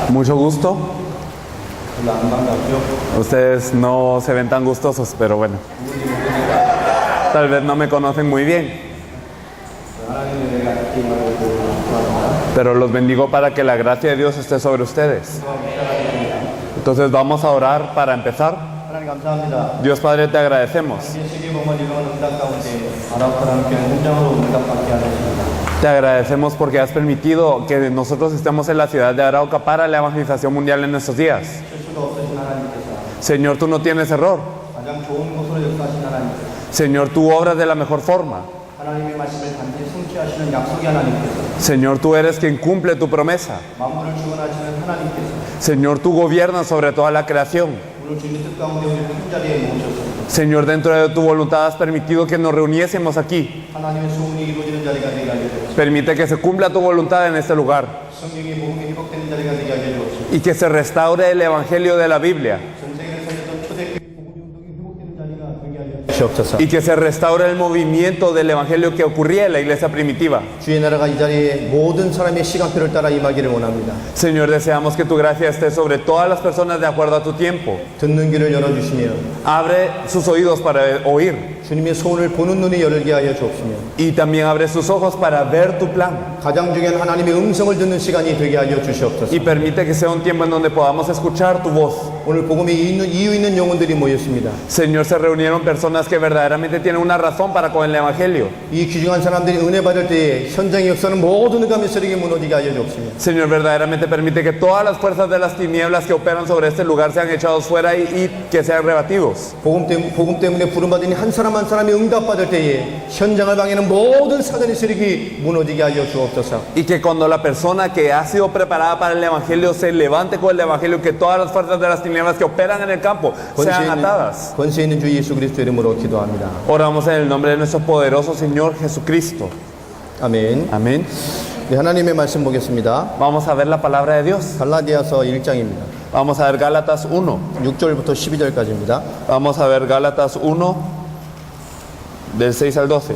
Mucho gusto. Ustedes no se ven tan gustosos, pero bueno. Tal vez no me conocen muy bien. Pero los bendigo para que la gracia de Dios esté sobre ustedes. Entonces vamos a orar para empezar. Dios Padre, te agradecemos. Te agradecemos porque has permitido que nosotros estemos en la ciudad de Arauca para la evangelización mundial en estos días. Señor, tú no tienes error. Señor, tú obras de la mejor forma. Señor, tú eres quien cumple tu promesa. Señor, tú gobiernas sobre toda la creación. Señor, dentro de tu voluntad has permitido que nos reuniésemos aquí. Permite que se cumpla tu voluntad en este lugar y que se restaure el Evangelio de la Biblia y que se restaure el movimiento del Evangelio que ocurría en la iglesia primitiva. Señor, deseamos que tu gracia esté sobre todas las personas de acuerdo a tu tiempo. Abre sus oídos para oír y también abre sus ojos para ver tu plan. Y permite que sea un tiempo en donde podamos escuchar tu voz. Señor, se reunieron personas que verdaderamente tienen una razón para con el Evangelio. Señor, verdaderamente permite que todas las fuerzas de las tinieblas que operan sobre este lugar sean echados fuera y que sean rebatidos. Y que cuando la persona que ha sido preparada para el Evangelio se levante con el Evangelio, que todas las fuerzas de las tinieblas que operan en el campo sean atadas. Oramos en el nombre de nuestro poderoso Señor Jesucristo. 아멘. Amén. 네, 하나님의 말씀 보겠습니다. Vamos a ver la palabra de Dios. 갈라디아서 1장입니다. Vamos a ver Gálatas 1. 6절부터 12절까지입니다. Vamos a ver Gálatas 1 del 6 al 12.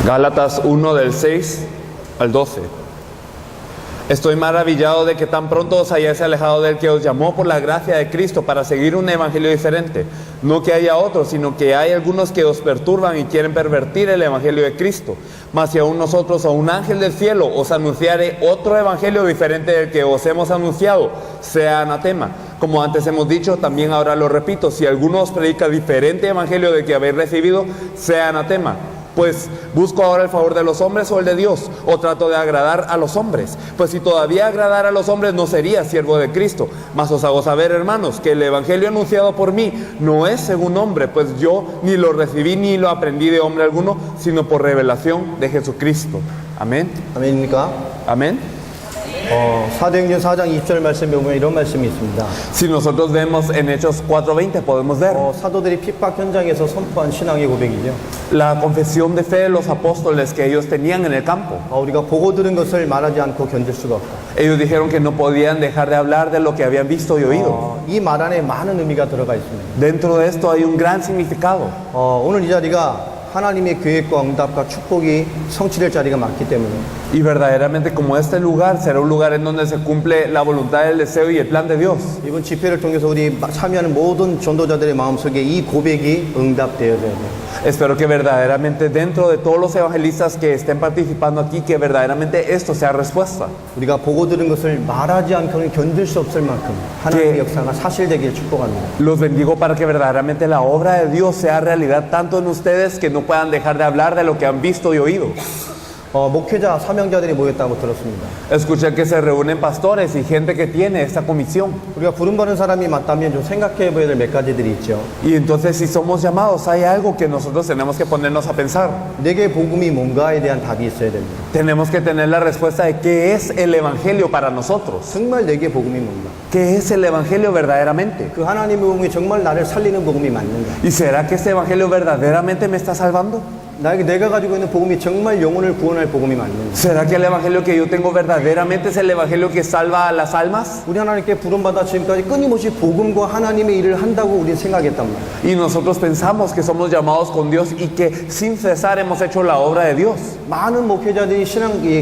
Gálatas 1 del 6 al 12. Estoy maravillado de que tan pronto os hayáis alejado del que os llamó por la gracia de Cristo para seguir un evangelio diferente. No que haya otro, sino que hay algunos que os perturban y quieren pervertir el evangelio de Cristo. Mas si aún nosotros o un ángel del cielo os anunciare otro evangelio diferente del que os hemos anunciado, sea anatema. Como antes hemos dicho, también ahora lo repito, si alguno os predica diferente evangelio del que habéis recibido, sea anatema. Pues, ¿busco ahora el favor de los hombres o el de Dios? ¿O trato de agradar a los hombres? Pues si todavía agradara a los hombres, no sería siervo de Cristo. Mas os hago saber, hermanos, que el evangelio anunciado por mí no es según hombre, pues yo ni lo recibí ni lo aprendí de hombre alguno, sino por revelación de Jesucristo. Amén. 아멘입니까? Amén. 사도행전 4장 20절 말씀에 보면 이런 말씀이 있습니다. Si nosotros vemos en Hechos 4:20, podemos ver 사도들이 핍박 현장에서 선포한 신앙의 고백이죠. la confesión de fe de los apóstoles que ellos tenían en el campo. 우리가 보고 들은 것을 말하지 않고 견딜 수가 없다. Ellos dijeron que no podían dejar de hablar de lo que habían visto y oído. 이 말 안에 많은 의미가 들어가 있습니다. Dentro de esto hay un gran significado. 오늘 이 자리가 하나님의 계획과 응답과 축복이 성취될 자리가 많기 때문에 Y verdaderamente como este lugar será un lugar en donde se cumple la voluntad, el deseo y el plan de Dios. 이번 집회를 통해서 우리 참여하는 모든 전도자들의 마음속에 이 고백이 응답되어져야 돼요. Espero que verdaderamente dentro de todos los evangelistas que estén participando aquí, que verdaderamente esto sea respuesta. 우리가 보고 들은 것을 말하지 않고는 견딜 수 없을 만큼 하나님의 역사가 사실되기를 축복합니다. Los bendigo para que verdaderamente la obra de Dios sea realidad tanto en ustedes que no puedan dejar de hablar de lo que han visto y oído. 목회자, 사명자들이 모였다고 들었습니다. Escuché que se reúnen pastores y gente que tiene esta comisión. 우리가 부름받은 사람이 맞다면 좀 생각해 봐야 될 몇 가지들이 있죠. Y entonces si somos llamados, hay algo que nosotros tenemos que ponernos a pensar. 내게 복음이 뭔가에 대한 답이 있어야 됩니다. Tenemos que tener la respuesta de qué es el evangelio para nosotros. 정말 내게 복음이 뭔가? ¿Qué es el evangelio verdaderamente? 그 하나님의 복음이 정말 나를 살리는 복음이 맞는가? ¿Y será que este evangelio verdaderamente me está salvando? 내가 가지고 있는 복음이 정말 영혼을 구원할 복음이 맞는지. ¿Será que el evangelio que yo tengo verdaderamente es el evangelio que salva a las almas? 우리 하나님께 부름받아 지금까지 끊임없이 복음과 하나님의 일을 한다고 우리는 생각했단 말이에요. Y nosotros pensamos que somos llamados con Dios y que sin cesar hemos hecho la obra de Dios. 많은 목회자들이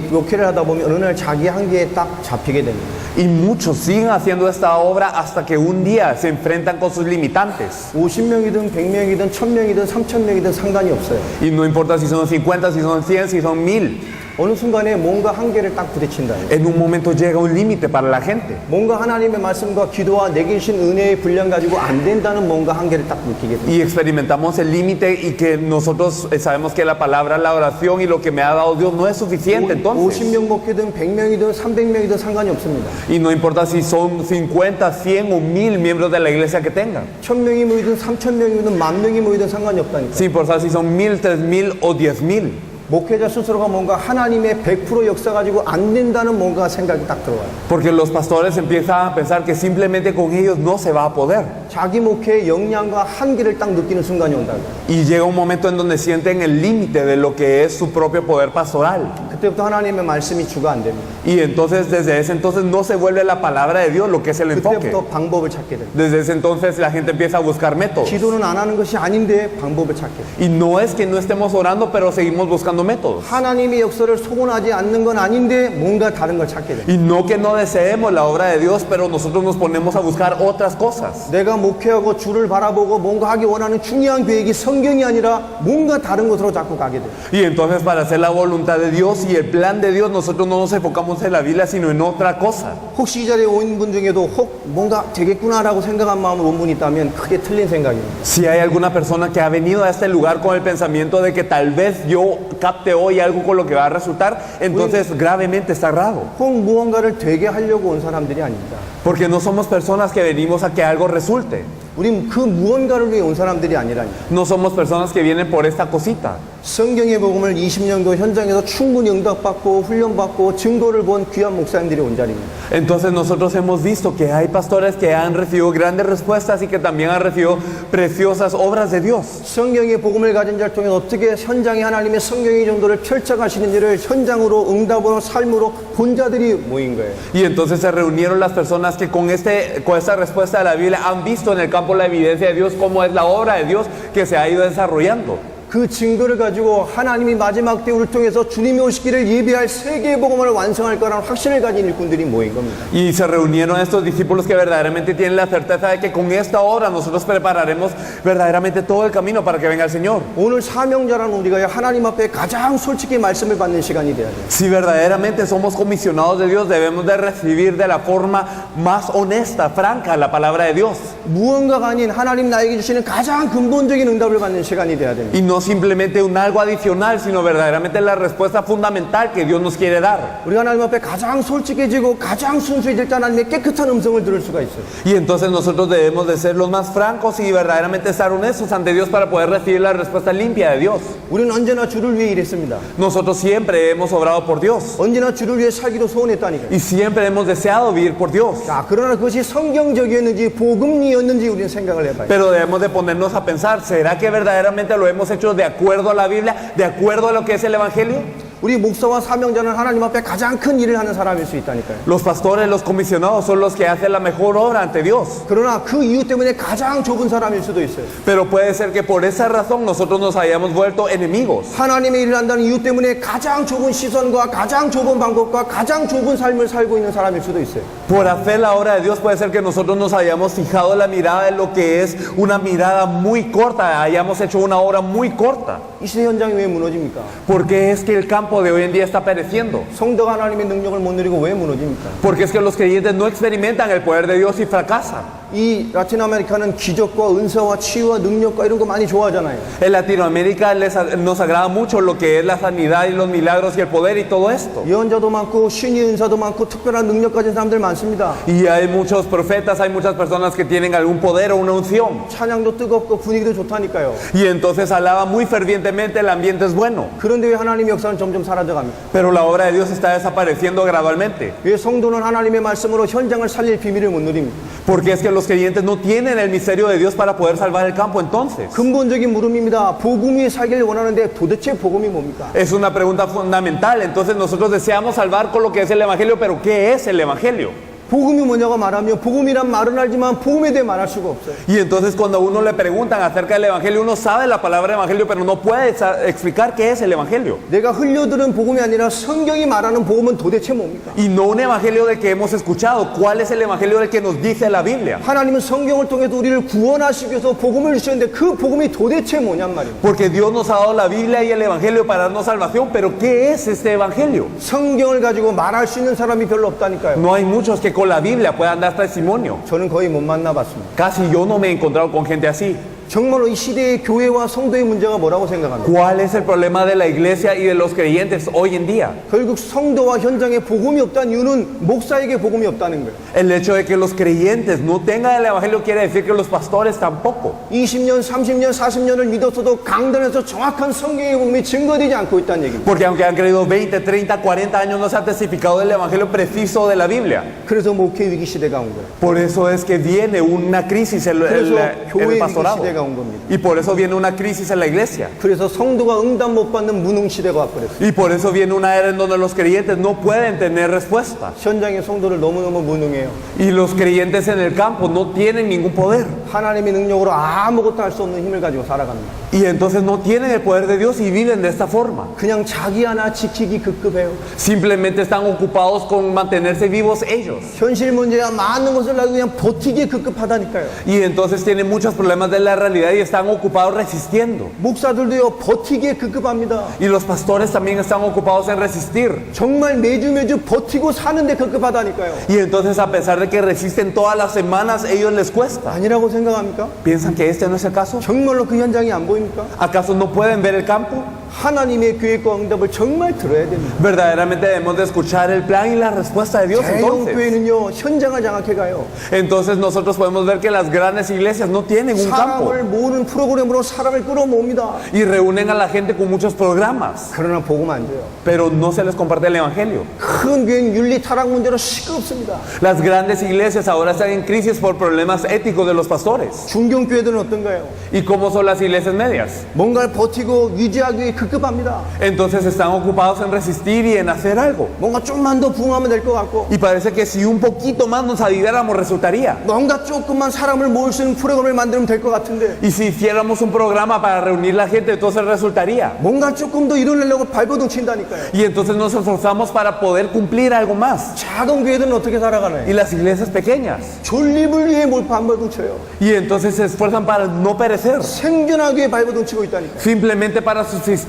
목회를 하다 보면 어느 날 자기 한계에 딱 잡히게 됩니다. Y muchos siguen haciendo esta obra hasta que un día se enfrentan con sus limitantes. 50명이든 100명이든 1000명이든 3000명이든 상관이 없어요. Y no importa si son 50, si son 100, si son 1000. 어느 순간에 뭔가 한계를 딱 부딪힌다. En un momento llega un límite para la gente. 뭔가 하나님의 말씀과 기도와 내게 주신 은혜의 분량 가지고 안 된다는 뭔가 한계를 딱 느끼게 돼요. Y experimentamos el límite y que nosotros sabemos que la palabra, la oración y lo que me ha dado Dios no es suficiente. Entonces, 50명 목회든 100명이든 300명이든 상관이 없습니다. y no importa si son 50, 100 o 1000 miembros de la iglesia que tengan. 1000명이 모이든 3000명이든 10,000명이 모이든 상관이 없다니까. Sin importar si son 1000, 3000 o 10,000. 목회자 스스로가 뭔가 하나님의 100% 역사 가지고 안 된다는 뭔가 생각이 딱 들어와요. Porque los pastores empiezan a pensar que simplemente con ellos no se va a poder. 자기 목회의 역량과 한계를 딱 느끼는 순간이 온다고. Y llega un momento en donde sienten el límite de lo que es su propio poder pastoral. 그때부터 하나님의 말씀이 주가 안 됩니다. Y entonces desde ese entonces no se vuelve la palabra de Dios lo que es el enfoque. 그때부터 방법을 찾게 됩니다. Desde ese entonces la gente empieza a buscar métodos. 기도는 안 하는 것이 아닌데 방법을 찾게 돼요. Y no es que no estemos orando, pero seguimos buscando métodos. 하나님의 역사를 소원하지 않는 건 아닌데 뭔가 다른 걸 찾게 돼요. Y no que no deseemos la obra de Dios, pero nosotros nos ponemos a buscar otras cosas. 내가 목회하고 주를 바라보고 뭔가 하기 원하는 중요한 계획이 성경이 아니라 뭔가 다른 것으로 자꾸 가게 돼요. Y entonces para hacer la voluntad de Dios y el plan de Dios, nosotros no nos enfocamos en la Biblia, sino en otra cosa. 혹시 이 자리에 온 분 중에도 혹 뭔가 되겠구나라고 생각한 마음으로 온 분이 있다면 크게 틀린 생각입니다. Si hay alguna persona que ha venido a este lugar con el pensamiento de que tal vez yo capte hoy algo con lo que va a resultar, entonces gravemente está errado. 혹 무언가를 되게 하려고 온 사람들이 아닙니다. Porque no somos personas que venimos a que algo resulte. 우린 그 무언가를 위해 온 사람들이 아니라니. No somos personas que vienen por esta cosita. 성경의 복음을 20년도 현장에서 충분히 응답받고 훈련받고 증거를 본 귀한 목사님들이 온 자리입니다. Entonces nosotros hemos visto que hay pastores que han recibido grandes respuestas y que también han recibido preciosas obras de Dios. 성경의 복음을 가진 자를 통해 어떻게 현장에 하나님의 성경의 정도를 펼쳐가시는지를 현장으로 응답으로 삶으로 본 자들이 모인 거예요. Y entonces se reunieron las personas que con esta respuesta de la Biblia han visto en el campo la evidencia de Dios, cómo es la obra de Dios que se ha ido desarrollando. 그 증거를 가지고 하나님이 마지막 때 우리를 통해서 주님이 오시기를 예비할 세계의 복음을 완성할 거라는 확신을 가진 일꾼들이 모인 겁니다. Y se reunieron estos discípulos que verdaderamente tienen la certeza de que con esta obra nosotros prepararemos verdaderamente todo el camino para que venga el Señor. 오늘 사명자라는 우리가 하나님 앞에 가장 솔직히 말씀을 받는 시간이 돼야 돼요. Si verdaderamente somos comisionados de Dios, debemos de recibir de la forma más honesta, franca, la palabra de Dios. 무언가가 아닌 하나님 나에게 주시는 가장 근본적인 응답을 받는 시간이 돼야 됩니다. Y no simplemente un algo adicional, sino verdaderamente la respuesta fundamental que Dios nos quiere dar. 우리가 하나님 앞에 가장 솔직해지고 가장 순수해질 때 하나님의 깨끗한 음성을 들을 수가 있어요. Y entonces nosotros debemos de ser los más francos y verdaderamente estar honestos ante Dios para poder recibir la respuesta limpia de Dios. 우리는 언제나 주를 위해 일했습니다. Nosotros siempre hemos obrado por Dios 언제나 주를 위해 살기로 소원했다니까요. y siempre hemos deseado vivir por Dios. 자, 그러나 그것이 성경적이었는지 복음이었는지 우리는 생각을 해봐요. Pero debemos de ponernos a pensar, ¿será que verdaderamente lo hemos hecho de acuerdo a la Biblia, de acuerdo a lo que es el Evangelio? 우리 목사와 사명자는 하나님 앞에 가장 큰 일을 하는 사람일 수 있다니까요. Los pastores, los comisionados son los que hacen la mejor obra ante Dios. 그러나 그 이유 때문에 가장 좁은 사람일 수도 있어요. Pero puede ser que por esa razón nosotros nos hayamos vuelto enemigos. 하나님의 일을 한다는 이유 때문에 가장 좁은 시선과 가장 좁은 방법과 가장 좁은 삶을 살고 있는 사람일 수도 있어요. Por hacer la obra de Dios puede ser que nosotros nos hayamos fijado en la mirada de lo que es una mirada muy corta, hayamos hecho una obra muy corta. 이 시대 현장이 왜 무너집니까? Porque es que el campo de hoy en día está pereciendo. 성도가 하나님의 능력을 못 누리고 왜 무너집니까? Porque es que los creyentes no experimentan el poder de Dios y fracasan. 이 라틴 아메리카는 기적과 은사와 치유와 능력과 이런 거 많이 좋아하잖아요. En Latinoamérica nos agrada mucho lo que es la sanidad y los milagros y el poder y todo esto. 예언자도 많고 신의 은사도 많고 특별한 능력 가진 사람들 많습니다. 많습니다. Y hay muchos profetas, hay muchas personas que tienen algún poder o una unción. 찬양도 뜨겁고 분위기도 좋다니까요. Y entonces alaban muy fervientemente, el ambiente es bueno. 그런데 왜 하나님의 역사는 점점 사라져갑니까? Pero la obra de Dios está desapareciendo gradualmente. 왜 성도는 하나님의 말씀으로 현장을 살릴 비밀을 못 누립니까? Porque es que los creyentes no tienen el misterio de Dios para poder salvar el campo entonces. 근본적인 물음입니다. 복음이 살기를 원하는데 도대체 복음이 뭡니까? Es una pregunta fundamental. Entonces nosotros deseamos salvar con lo que es el Evangelio, pero ¿qué es el Evangelio? 복음이 뭐냐고 말하면 복음이란 말은 알지만 복음에 대해 말할 수가 없어요. Y entonces cuando a uno le preguntan acerca del Evangelio, uno sabe la palabra Evangelio, pero no puede explicar qué es el Evangelio. 내가 흘려들은 복음이 아니라 성경이 말하는 복음은 도대체 뭡니까? Y no un Evangelio del que hemos escuchado. ¿Cuál es el Evangelio del que nos dice la Biblia? 하나님은 성경을 통해서 우리를 구원하시기 위해서 복음을 주셨는데 그 복음이 도대체 뭐냔 말입니다. Porque Dios nos ha dado la Biblia y el Evangelio para darnos salvación, pero ¿qué es este Evangelio? 성경을 가지고 말할 수 있는 사람이 별로 없다니까요. No hay muchos que con la Biblia puedan dar testimonio. 저는 거의 못 만나봤습니다. Casi yo no me he encontrado con gente así. 정말로 이 시대의 교회와 성도의 문제가 뭐라고 생각합니까? ¿Cuál es el problema de la iglesia y de los creyentes hoy en día? 결국 성도와 현장에 복음이 없다는 이유는 목사에게 복음이 없다는 거예요. El hecho de que los creyentes no tengan el Evangelio quiere decir que los pastores tampoco. 20년, 30년, 40년을 믿었어도 강단에서 정확한 성경의 복음이 증거되지 않고 있다는 얘기입니다. Porque aunque han creído 20, 30, 40 años, no se ha testificado del Evangelio preciso de la Biblia. 그래서 목회 위기 시대가 온 거예요. Por eso es que viene una crisis en 그래서 el 교회 위기 pastorado. 시대가 온 겁니다. Y por eso viene una crisis en la iglesia. 그래서 성도가 응답 못 받는 무능 시대가 와버렸어요. Y por eso viene una era en donde los creyentes no pueden tener respuesta. 현장의 성도를 너무너무 무능해요. Y los creyentes en el campo no tienen ningún poder. 하나님의 능력으로 아무것도 할 수 없는 힘을 가지고 살아갑니다. Y entonces no tienen el poder de Dios y viven de esta forma. 그냥 자기 하나 지키기 급급해요. Simplemente están ocupados con mantenerse vivos ellos. 현실 문제야 많은 것을 알고 그냥 버티기에 급급하다니까요. Y entonces tienen muchos problemas de la realidad y están ocupados resistiendo. 목사들도요 버티기에 급급합니다. Y los pastores también están ocupados en resistir. 정말 매주 버티고 사는데 급급하다니까요. Y entonces a pesar de que resisten todas las semanas, ellos les cuesta. 아니라고 생각합니까? ¿Piensan que este no es el caso? 정말로 그 현장이 안 보입니까? ¿Acaso no pueden ver el campo? 하나님의 계획과 응답을 정말 들어야 됩니다. Verdaderamente debemos de escuchar el plan y la respuesta de Dios entonces. 대형교회는요 현장을 장악해 가요. Entonces nosotros podemos ver que las grandes iglesias no tienen un campo 사람을 모으는 프로그램으로 사람을 끌어모읍니다. y reúnen a la gente con muchos programas, 그러나 복음 안 돼요. pero no se les comparte el evangelio. 큰 교회는 윤리 타락 문제로 시끄럽습니다. Las grandes iglesias ahora están en crisis por problemas éticos de los pastores. 중견교회들은 어떤가요? ¿Y cómo son las iglesias medias? 뭔가를 버티고 유지하기 위해 급급합니다. Entonces están ocupados en resistir y en hacer algo. 뭔가 좀만 더 부흥하면 될 것 같고 Y parece que si un poquito más nos aviváramos resultaría. 뭔가 조금만 사람을 모을 수 있는 프로그램을 만들면 될 것 같은데 Y si hiciéramos un programa para reunir la gente, entonces resultaría. 뭔가 조금 더 이뤄내려고 발버둥 친다니까요. Y entonces nos esforzamos para poder cumplir algo más. 작은 교회들은 어떻게 살아가나요? Y las iglesias pequeñas. 존립을 위해 발버둥 쳐요. Y entonces se esfuerzan para no perecer. 생존하기 위해 발버둥 치고 있다니까요. Simplemente para subsistir.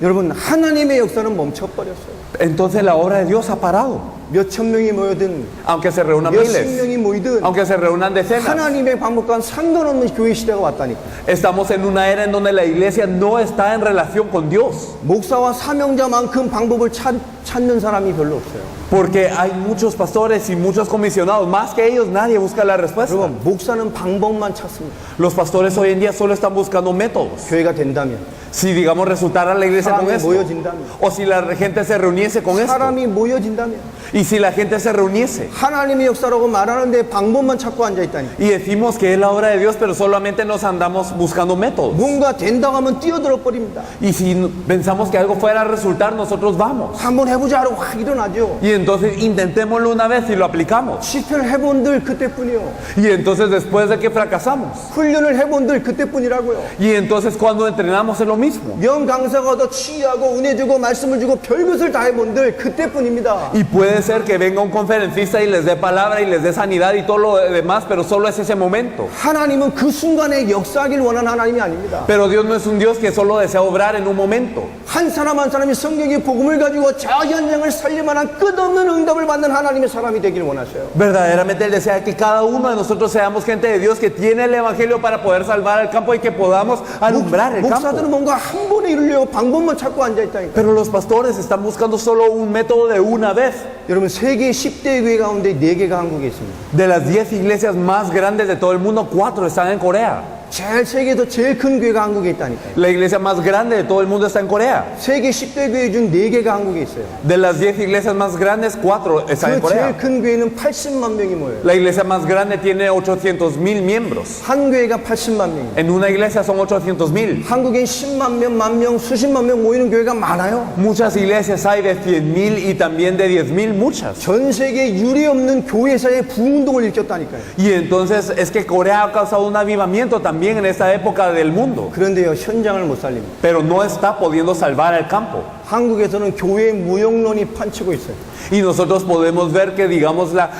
여러분 하나님의 역사는 멈춰버렸어요. Entonces la obra de Dios ha parado. 몇천 명이 모여든 Aunque se reúnan 몇십 miles. 명이 모이든 Aunque se reúnan decenas. 하나님의 방법과는 상관없는 교회 시대가 왔다니까. Estamos en una era en donde la iglesia no está en relación con Dios. 목사와 사명자만큼 방법을 찾는 사람이 별로 없어요. Porque hay muchos pastores y muchos comisionados. Más que ellos, nadie busca la respuesta. 여러분 목사는 방법만 찾습니다. Los pastores hoy en día solo están buscando métodos. 교회가 된다면, Si, digamos, resultara la iglesia con 사람이 esto. 모여진다면, O si la gente se reuniese con esto. 사람이 모여진다면 Y si la gente se reuniese. 하나님의 역사라고 말하는데 방법만 찾고 앉아 있다니까. Y decimos que es la obra de Dios, pero solamente nos andamos buscando métodos. 뭔가 된다고 하면 뛰어들어 버립니다. Y si pensamos que algo fuera a resultar, nosotros vamos. 한번 해보자 하고 확 일어나죠. Y entonces intentémoslo una vez y lo aplicamos. 실패를 해본들 그때뿐이요. Y entonces después de que fracasamos. 훈련을 해본들 그때뿐이라고요. Y entonces cuando entrenamos es lo mismo. 명 강사가 더 치유하고 은혜 주고 말씀을 주고 별것을 다 해본들 그때뿐입니다. Y puede ser que venga un conferencista y les dé palabra y les dé sanidad y todo lo demás, pero solo es ese momento. 하나님은 그 순간에 역사하길 원하는 하나님이 아닙니다. Pero Dios no es un Dios que solo desea obrar en un momento. 한 사람 한 사람이 성경의 복음을 가지고 저 현장을 살릴 만한 끝없는 응답을 받는 하나님의 사람이 되길 원하셔요. Verdaderamente Él desea que cada uno de nosotros seamos gente de Dios que tiene el Evangelio para poder salvar el campo y que podamos alumbrar el 목사들은 campo. 뭔가 한 번에 이루려고 방법만 찾고 앉아있다니까. Pero los pastores están buscando solo un método de una vez. 여러분 세계 10대 교회 가운데 4개가 한국에 있습니다. De las 10 iglesias más grandes de todo el mundo, 4 están en Corea. 세계에서 제일 큰 교회가 한국에 있다니까요. La iglesia más grande de todo el mundo está en Corea. 세계 10대 교회 중 4개가 한국에 있어요. De las 10 iglesias más grandes, 4 están en 그 제일 Corea. 큰 교회는 80만 명이 모여요. La iglesia más grande tiene 800,000 miembros. 한 교회가 80만 명이에요. En una iglesia son 800,000. 한국엔 10만 명, 만 명, 수십만 명 모이는 교회가 많아요. Muchas iglesias hay de 100,000 y también de 10,000, muchas. 전 세계 유례 없는 교회사의 부흥동을 일으켰다니까요. Y entonces es que Corea ha causado un avivamiento también en esta época del mundo, 그런데요, 현장을 못 살립니다. pero no está pudiendo salvar el campo. 한국에서는 교회 무용론이 판치고 있어요. Y nosotros podemos ver que digamos la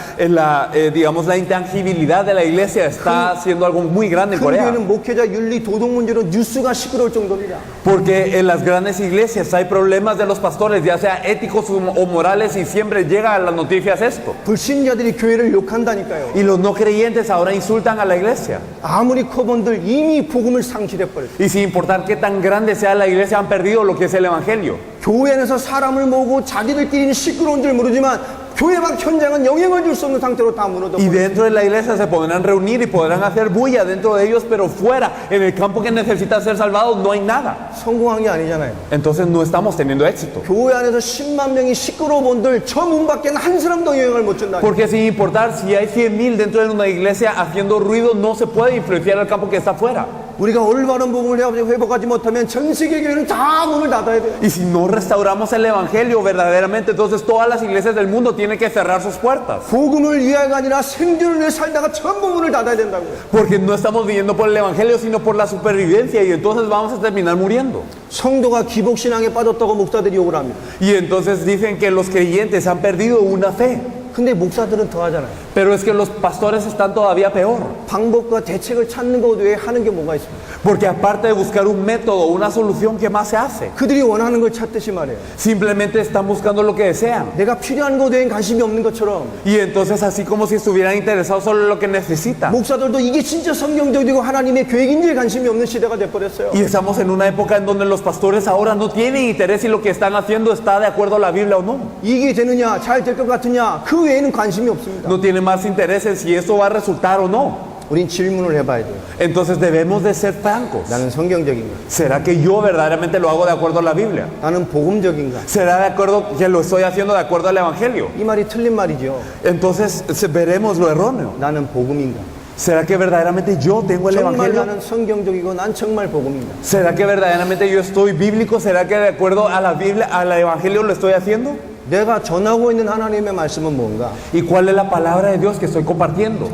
intangibilidad de la iglesia está haciendo algo muy grande en 큰 Corea. 교회는 목회자 윤리 도덕 문제로 뉴스가 시끄러울 정도입니다. Porque en las grandes iglesias hay problemas de los pastores, ya sea éticos o morales, y siempre llega a las noticias esto. 불신자들이 교회를 욕한다니까요. Y los no creyentes ahora insultan a la iglesia. 아무리 커본들 이미 복음을 상실해버렸어요. Y sin importar qué tan grande sea la iglesia, han perdido lo que es el evangelio. 교회 안에서 사람을 모으고 자기들끼리는 시끄러운 줄 모르지만 교회 밖 현장은 영향을 줄 수 없는 상태로 다 무너져 Y 버렸어요. dentro de la iglesia se podrán reunir y podrán hacer bulla dentro de ellos, pero fuera, en el campo que necesita ser salvado, no hay nada. 성공한 게 아니잖아요. Entonces no estamos teniendo éxito. 교회 안에서 10만 명이 시끄러워 본들 저 문 밖에는 한 사람도 영향을 못 준다. Porque sin importar si hay 100,000 dentro de una iglesia haciendo ruido, no se puede influenciar al campo que está afuera. 우리가 올바른 복음을 회복하지 못하면 전 세계 교회는 다 문을 닫아야 돼요. Y si no restauramos el evangelio verdaderamente, entonces todas las iglesias del mundo tienen que cerrar sus puertas. 복음을 위하여가 아니라 생존을 위해 살다가 전부 문을 닫아야 된다고요. Porque no estamos viviendo por el evangelio, sino por la supervivencia, y entonces vamos a terminar muriendo. 성도가 기복신앙에 빠졌다고 목사들이 욕을 합니다. Y entonces dicen que los creyentes han perdido una fe. 근데 목사들은 더 하잖아요. Pero es que los pastores están todavía peor. 방법과 대책을 찾는 것 외에 하는 게 뭐가 있습니까? Porque aparte de buscar un método, una solución, ¿qué más se hace? 그들이 원하는 걸 찾듯이 말해요. Simplemente están buscando lo que desean. 내가 필요한 것 외엔 관심이 없는 것처럼 Y entonces así como si estuvieran interesados solo en lo que necesitan. 목사들도 이게 진짜 성경적이고 하나님의 계획인지에 관심이 없는 시대가 돼버렸어요. Y estamos en una época en donde los pastores ahora no tienen interés si lo que están haciendo está de acuerdo a la Biblia o no. 이게 되느냐, 잘 될 것 같으냐, 그 외에는 관심이 없습니다. No tienen más interés en si eso va a resultar o no. 우린 질문을 해봐야 돼요. Entonces debemos de ser francos. 나는 성경적인가? ¿Será que yo verdaderamente lo hago de acuerdo a la Biblia? 나는 복음적인가? ¿Será de acuerdo que lo estoy haciendo de acuerdo al Evangelio? 이 말이 틀린 말이죠. Entonces veremos lo erróneo. 나는 복음인가? ¿Será que verdaderamente yo tengo el 정말 Evangelio? 나는 성경적이고 난 정말 복음인가? ¿Será que verdaderamente yo estoy bíblico? ¿Será que de acuerdo a la Biblia, al Evangelio lo estoy haciendo? 내가 전하고 있는 하나님의 말씀은 뭔가? ¿Y cuál es la palabra de Dios que estoy compartiendo?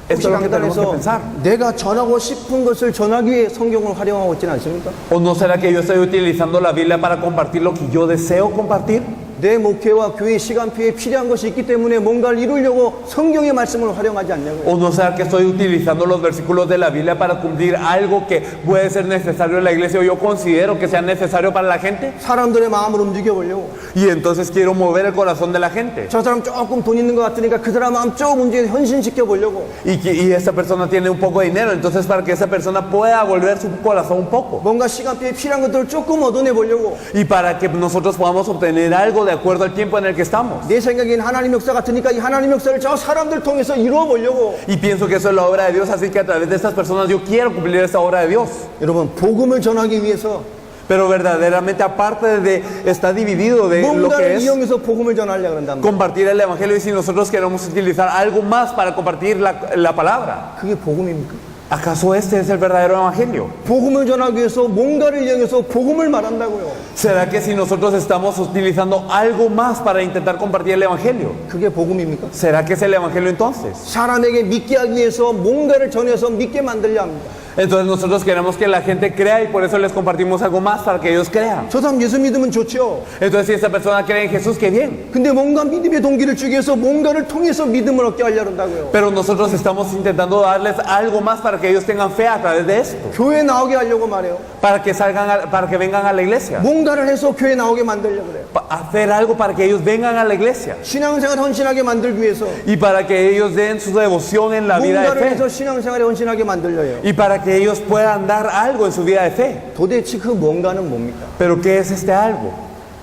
Esto es lo que tenemos que pensar. 내가 전하고 싶은 것을 전하기 위해 성경을 활용하고 있지는 않습니까? ¿O no será que yo estoy utilizando la Biblia para compartir lo que yo deseo compartir? 내 목회와 교회 시간표에 필요한 것이 있기 때문에 뭔가를 이루려고 성경의 말씀을 활용하지 않냐고요. ¿O no será que estoy utilizando los versículos de la Biblia para cumplir algo que puede ser necesario en la iglesia o yo considero que sea necesario para la gente? 사람들의 마음을 움직여보려고. Y entonces quiero mover el corazón de la gente. 저 사람 조금 돈 있는 것 같으니까 그 사람 마음 조금 현신시켜보려고. Y esta persona tiene un poco de dinero, entonces para que esa persona pueda volver su corazón un poco. 뭔가 시간표에 필요한 것들을 조금 얻어내보려고. Y para que nosotros podamos obtener algo de acuerdo al tiempo en el que estamos. 내 생각엔 하나님 역사 같으니까 이 하나님 역사를 저 사람들 통해서 이루어보려고. Y pienso que eso es la obra de Dios, así que a través de estas personas yo quiero cumplir esta obra de Dios. 여러분 복음을 전하기 위해서 Pero verdaderamente aparte de, está dividido de lo que 뭔가를 es 이용해서 복음을 전하려고 그런단 말이에요. compartir el Evangelio, y si nosotros queremos utilizar algo más para compartir la palabra, 그게 복음입니까? ¿acaso este es el verdadero Evangelio? 복음을 전하기 위해서 뭔가를 이용해서 복음을 말한다고요. ¿Será que si nosotros estamos utilizando algo más para intentar compartir el Evangelio? 그게 복음입니까? ¿Será que es el Evangelio entonces? 사람에게 믿게 하기 위해서 뭔가를 전해서 믿게 만들려 합니다. Entonces nosotros queremos que la gente crea y por eso les compartimos algo más para que ellos crean. 저 사람 예수 믿으면 좋죠. Entonces si esa persona cree en Jesús, qué bien. 근데 뭔가 믿음의 동기를 주기 위해서 뭔가를 통해서 믿음을 얻게 하려고 한다고요. Pero nosotros estamos intentando darles algo más para que ellos tengan fe a través de esto. 교회 나오게 하려고 말해요. Para que para que vengan a la iglesia. 뭔가를 해서 교회 나오게 만들려고 그래요. Hacer algo para que ellos vengan a la iglesia. 신앙생활 헌신하게 만들기 위해서 Y para que ellos den su devoción en la vida de 뭔가를 fe. 해서 신앙생활에 헌신하게 만들려요. Y para que ellos puedan dar algo en su vida de fe. 도대체 그 뭔가는 뭡니까? Pero ¿qué es este algo?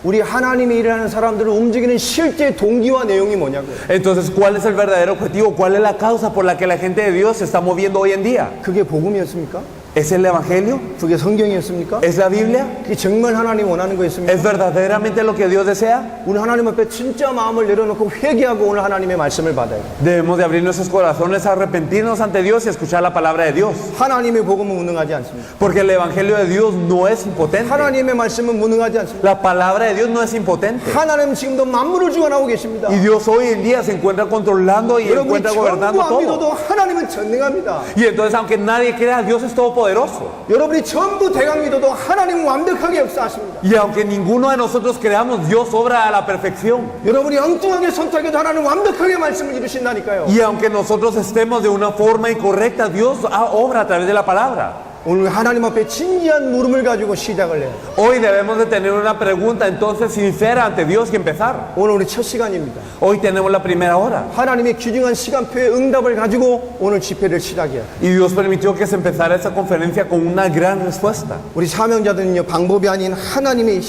우리 하나님의 일하는 사람들을 움직이는 실제 동기와 내용이 뭐냐고요. Entonces, ¿cuál es el verdadero objetivo? ¿Cuál es la causa por la que la gente de Dios se está moviendo hoy en día? 그게 복음이었습니까? ¿Es el Evangelio? 그게 성경이었습니까? ¿Es la Biblia? 그게 정말 하나님 원하는 거였습니까? ¿Es verdaderamente lo que Dios desea? 우리 하나님 앞에 진짜 마음을 내려놓고 회개하고 오늘 하나님의 말씀을 받아야 돼요. Debemos de abrir nuestros corazones, arrepentirnos ante Dios y escuchar la palabra de Dios. 하나님의 복음은 무능하지 않습니다. Porque el Evangelio de Dios no es impotente. 하나님의 말씀은 무능하지 않습니다. La palabra de Dios no es impotente. 하나님 지금도 만물을 주관하고 계십니다. Y Dios hoy en día se encuentra controlando y 여러분이 encuentra 전부 gobernando 안 todo. 믿어도 하나님은 전능합니다. Y entonces, aunque nadie crea, Dios es todopoderoso. 여러분이 전부 대강 믿어도 하나님은 완벽하게 역사하십니다. Y aunque ninguno de nosotros creamos, Dios obra a la perfección. 여러분이 엉뚱하게 선택해도 하나님은 완벽하게 말씀을 이루신다니까요. Y aunque nosotros estemos de una forma incorrecta, Dios obra a través de la palabra. 오늘 하나님 앞에 진지한 물음을 가지고 시작을 해요. Hoy debemos de tener una pregunta entonces sincera ante Dios y empezar. 오늘 우리 첫 시간입니다. Hoy tenemos la primera hora. 하나님의 귀중한 시간표의 응답을 가지고 오늘 집회를 시작해요. Y Dios permitió que se empezara esa conferencia con una gran respuesta. 우리 사명자들은요, 방법이 아닌 하나님의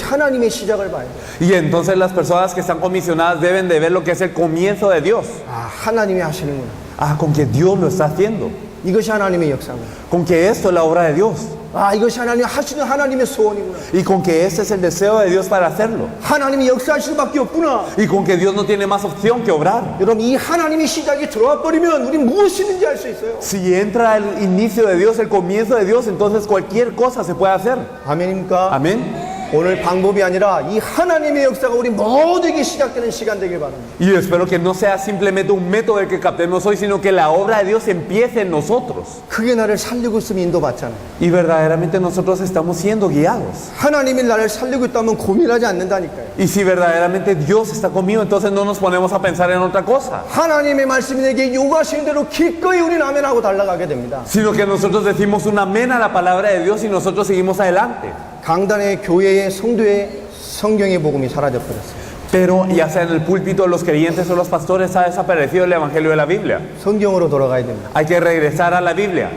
시작을 봐요. Y entonces las personas que están comisionadas deben de ver lo que es el comienzo de Dios. 아, 하나님이 하시는구나. Ah, con que Dios lo está haciendo. 이것이 하나님의 역사구나. Con que esto es la obra de Dios. 아, 이것이 하나님 하시는 하나님의 소원이구나. Y con que este es el deseo de Dios para hacerlo. 하나님이 역사하실 수밖에 없구나. Y con que Dios no tiene más opción que obrar. 여러분, 이 하나님의 시작이 들어와 버리면 우리 무엇이든지 할 수 있어요. Si entra el inicio de Dios, el comienzo de Dios, entonces cualquier cosa se puede hacer. 아멘입니까? Amén. 오늘 방법이 아니라 이 하나님의 역사가 우리 모두에게 시작되는 시간 되길 바랍니다. Y yo espero que no sea simplemente un método el que captemos hoy, sino que la obra de Dios empiece en nosotros. 그게 나를 살리고 있으면 인도받잖아요. Y verdaderamente nosotros estamos siendo guiados. 하나님이 나를 살리고 있다면 고민하지 않는다니까요. Y si verdaderamente Dios está conmigo, entonces no nos ponemos a pensar en otra cosa. 하나님의 말씀이 내게 요구하시는 대로 기꺼이 우리는 아멘하고 달려가게 됩니다. Sino que nosotros decimos un amén a la palabra de Dios y nosotros seguimos adelante. 강단의 교회의 성도의 성경의 복음이 사라져버렸어요. Pero ya sea en el púlpito de los creyentes o los pastores ha desaparecido el Evangelio de la Biblia. 성경으로 돌아가야 됩니다. Hay que regresar a la Biblia.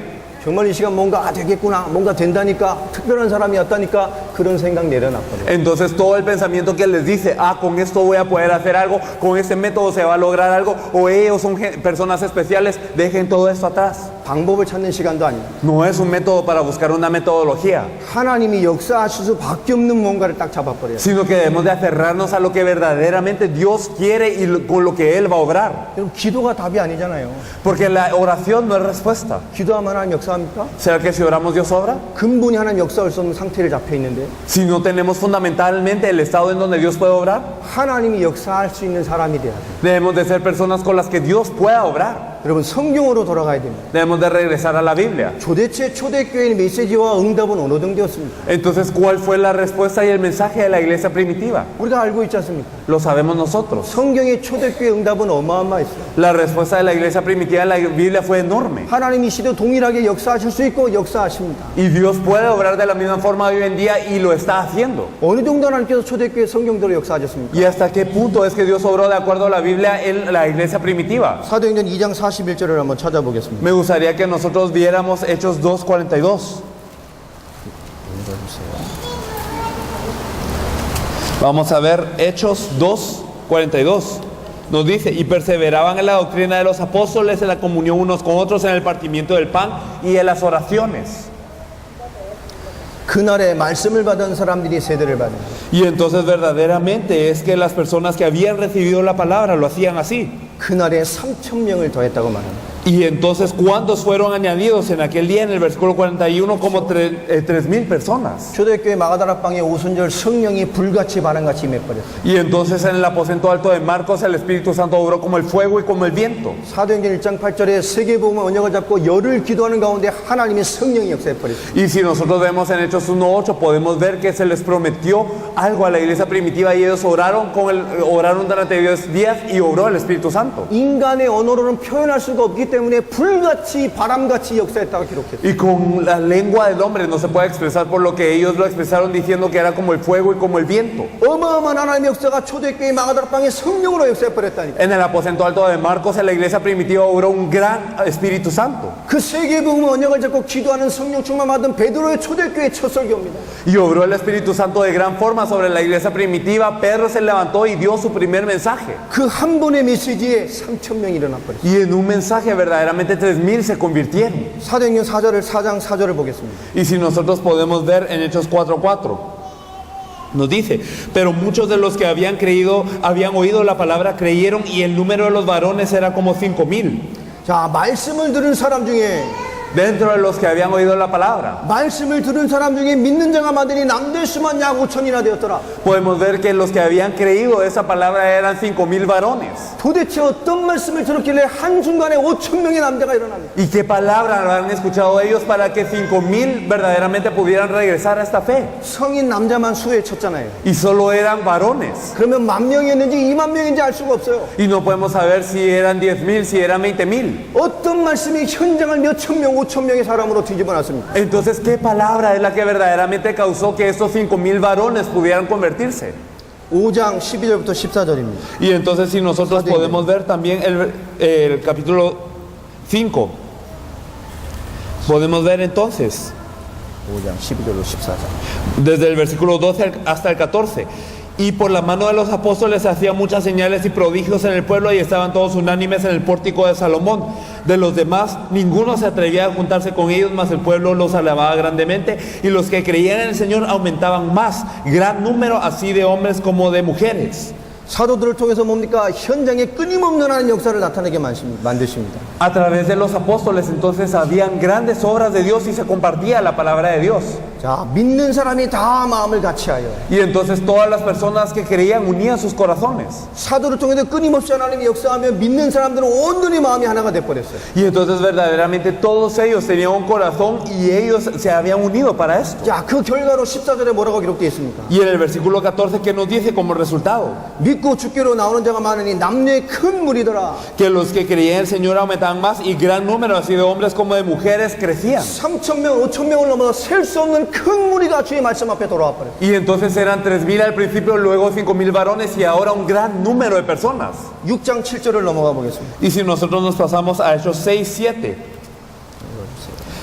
정말 이 시간 뭔가 되겠구나, 뭔가 된다니까, 특별한 사람이 왔다니까 그런 생각 내려놨거든요. Entonces todo el pensamiento que les dice, con esto voy a poder hacer algo, con este método se va a lograr algo, o ellos son personas especiales, dejen todo esto atrás. 방법을 찾는 시간도 아닙니다. No es un método para buscar una metodología, 하나님이 역사하실 수밖에 없는 뭔가를 딱 잡아버려요. sino que debemos de aferrarnos a lo que verdaderamente Dios quiere y con lo que Él va a obrar. 여러분, 기도가 답이 아니잖아요. Porque la oración no es respuesta. 기도하면 하나님 역사합니까? ¿Será que si oramos Dios obra? 근본이 하나님 역사할 수 없는 상태를 잡혀 있는데 Si no tenemos fundamentalmente el estado en donde Dios puede obrar, 하나님이 역사할 수 있는 사람이 돼야 돼요. debemos de ser personas con las que Dios pueda obrar. 여러분, 성경으로 돌아가야 됩니다. Debemos de regresar a la Biblia. 도대체 초대교회의 메시지와 응답은 어느 정도였습니까? Entonces, ¿cuál fue la respuesta y el mensaje de la iglesia primitiva? 우리가 알고 있지 않습니까? Lo sabemos nosotros. 성경의 초대교회 응답은 어마어마했어요. La respuesta de la iglesia primitiva de la Biblia fue enorme. 하나님이 시도 동일하게 역사하실 수 있고 역사하십니다. Y Dios puede obrar de la misma forma hoy en día y lo está haciendo. 어느 정도 하나님께서 초대교회 성경대로 역사하셨습니까? ¿Y hasta qué punto es que Dios obró de acuerdo a la Biblia en la iglesia primitiva? 사도행전 2장 41절을 한번 찾아보겠습니다. Me gustaría que nosotros viéramos Hechos 2:42. Vamos a ver Hechos 2:42. Nos dice, y perseveraban en la doctrina de los apóstoles, en la comunión unos con otros, en el partimiento del pan y en las oraciones. 그날에 말씀을 받은 사람들이 세대를 받는 거예요. Y entonces verdaderamente es que las personas que habían recibido la palabra lo hacían así. 그날에 3,000명을 더했다고 말합니다. Y entonces, ¿cuántos fueron añadidos en aquel día? En el versículo 41, como 3,000 personas. 초대교회 마가다락방에 오순절 성령이 불같이 바람같이 임해버렸어요. Y entonces en el aposento alto de Marcos el Espíritu Santo obró como el fuego y como el viento. 사도행전 1장 8절에 세계복음의 언약을 잡고 열을 기도하는 가운데 하나님의 성령이 역사해버렸어요. Y si nosotros vemos en Hechos 1:8, podemos ver que se les prometió algo a la iglesia primitiva y ellos oraron durante 10 días y obró el Espíritu Santo. 인간의 언어로는 표현할 수가 없기 때문에 불같이 바람같이 역사했다고 기록했어요. Y con la lengua del hombre no se puede expresar por lo que ellos lo expresaron diciendo que era como el fuego y como el viento. 어마어마한 하나님의 역사가 초대교회 마가다락방에 성령으로 역사해버렸다니까. En el aposento alto de Marcos en la iglesia primitiva obró un gran Espíritu Santo. 그 세계복음의 언약을 잡고 기도하는 성령 충만 받은 베드로의 초대교회 첫 설교입니다. Y obró el Espíritu Santo de gran forma sobre la iglesia primitiva. Pedro se levantó y dio su primer mensaje. 그 한 번의 메시지에 3,000명이 일어나 버렸어요. Y en un mensaje verdaderamente 3,000 se convirtieron. 사도행전 4장 4절을 보겠습니다. Y si nosotros podemos ver en Hechos 4:4, nos dice, pero muchos de los que habían oído la palabra, creyeron, y el número de los varones era como 5,000. 자, 말씀을 들은 사람 중에 Dentro de los que habían oído la palabra, 말씀을 들은 사람 중에 믿는 자가 많으니 남들 수만 약 5천이나 되었더라. podemos ver que los que habían creído esa palabra eran 5,000 varones. 도대체 어떤 말씀을 들었길래 한순간에 5,000명의 남자가 일어납니다. ¿Y qué palabra habrán escuchado ellos para que 5,000 verdaderamente pudieran regresar a esta fe? 성인 남자만 수에 쳤잖아요. Y solo eran varones. 그러면 10,000명이었는지 20,000명인지 알 수가 없어요. Y no podemos saber si eran 10,000, si eran 20,000. 어떤 말씀이 현장을 몇천 명, 5,000명의 사람으로 뒤집어 놨습니까? Entonces, ¿qué palabra es la que verdaderamente causó que estos 5,000 varones pudieran convertirse? 5장 12절부터 14절입니다. Y entonces, si nosotros podemos ver también el capítulo 5, podemos ver entonces, 5장 12절로 14절. desde el versículo 12 hasta el 14. Y por la mano de los apóstoles se hacían muchas señales y prodigios en el pueblo, y estaban todos unánimes en el pórtico de Salomón. De los demás, ninguno se atrevía a juntarse con ellos, mas el pueblo los alababa grandemente, y los que creían en el Señor aumentaban más, gran número así de hombres como de mujeres. 사도들을 통해서 뭡니까? 현장에 끊임없는 하나님 역사를 나타내게 만드십니다. A través de los apóstoles entonces habían grandes obras de Dios y se compartía la palabra de Dios. 자, 믿는 사람이 다 마음을 같이하여 Y entonces todas las personas que creían unían sus corazones. 사도를 통해서 끊임없이 하나님이 역사하며 믿는 사람들은 온전히 마음이 하나가 돼버렸어요. Y entonces verdaderamente todos ellos tenían un corazón y ellos se habían unido para esto. 자, 그 결과로 14절에 뭐라고 기록되어 있습니까? Y en el versículo 14, ¿qué nos dice como resultado? 믿고 주께로 나오는 자가 많으니 남녀의 큰 무리더라. Que los que creían en el Señor aumentaban más, y gran número así de hombres como de mujeres crecían. 3,000명, 5,000명을 넘어서 셀 수 없는 큰 무리가 주의 말씀 앞에 돌아와 버렸어요. Y entonces eran 3,000 al principio, luego 5,000 varones, y ahora un gran número de personas. 6장 7절을 넘어가 보겠습니다. Y si nosotros nos pasamos a Hechos 6:7,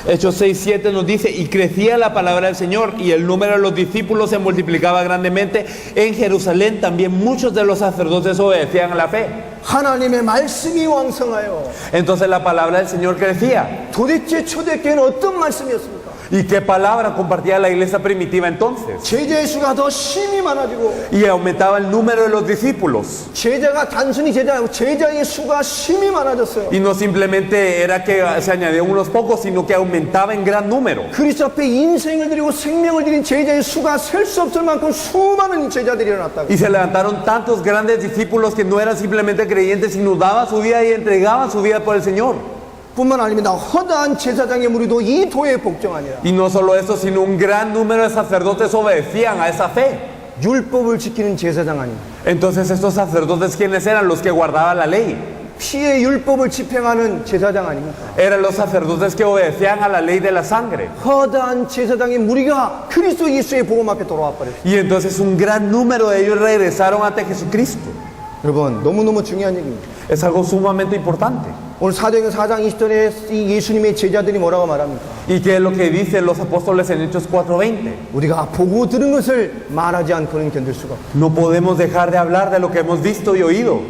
Hechos 6:7 nos dice, y crecía la palabra del Señor, y el número de los discípulos se multiplicaba grandemente. En Jerusalén también muchos de los sacerdotes obedecían a la fe. 하나님의 말씀이 왕성하여. Entonces la palabra del Señor crecía. 도대체 초대교회는 어떤 말씀이었습니까? ¿Y qué palabra compartía la iglesia primitiva entonces? 제자의 수가 더 심히 많아지고, Y aumentaba el número de los discípulos. 제자가 단순히 제자가 아니고 제자의 수가 심히 많아졌어요. Y no simplemente era que se añadían unos pocos, sino que aumentaba en gran número. 그리스도 앞에 인생을 드리고 생명을 드린 제자의 수가 셀 수 없을 만큼 수많은 제자들이 일어났다고. Y se levantaron tantos grandes discípulos que no eran simplemente creyentes, sino daban su vida y entregaban su vida por el Señor. 뿐만 아닙니다. 허다한 제사장의 무리도 이 도에 복종하니라. Y no solo eso, sino un gran número de sacerdotes obedecían a esa fe. 율법을 지키는 제사장 아닙니다. Entonces estos sacerdotes, ¿quiénes eran? Los que guardaban la ley. 피의 율법을 집행하는 제사장 아닙니까? Eran los sacerdotes que obedecían a la ley de la sangre. 허다한 제사장의 무리가 그리스도 예수의 복음 앞에 돌아와 버렸어요. Y entonces un gran número de ellos regresaron ante Jesucristo. 여러분, 너무너무 중요한 얘기입니다. Es algo sumamente importante. 오늘 사도행전 4장 20절에 이 예수님의 제자들이 뭐라고 말합니까? ¿Y qué es lo que dicen los apóstoles en Hechos 4:20? 우리가 보고 들은 것을 말하지 않고는 견딜 수가 없다. No podemos dejar de hablar de lo que hemos visto y oído.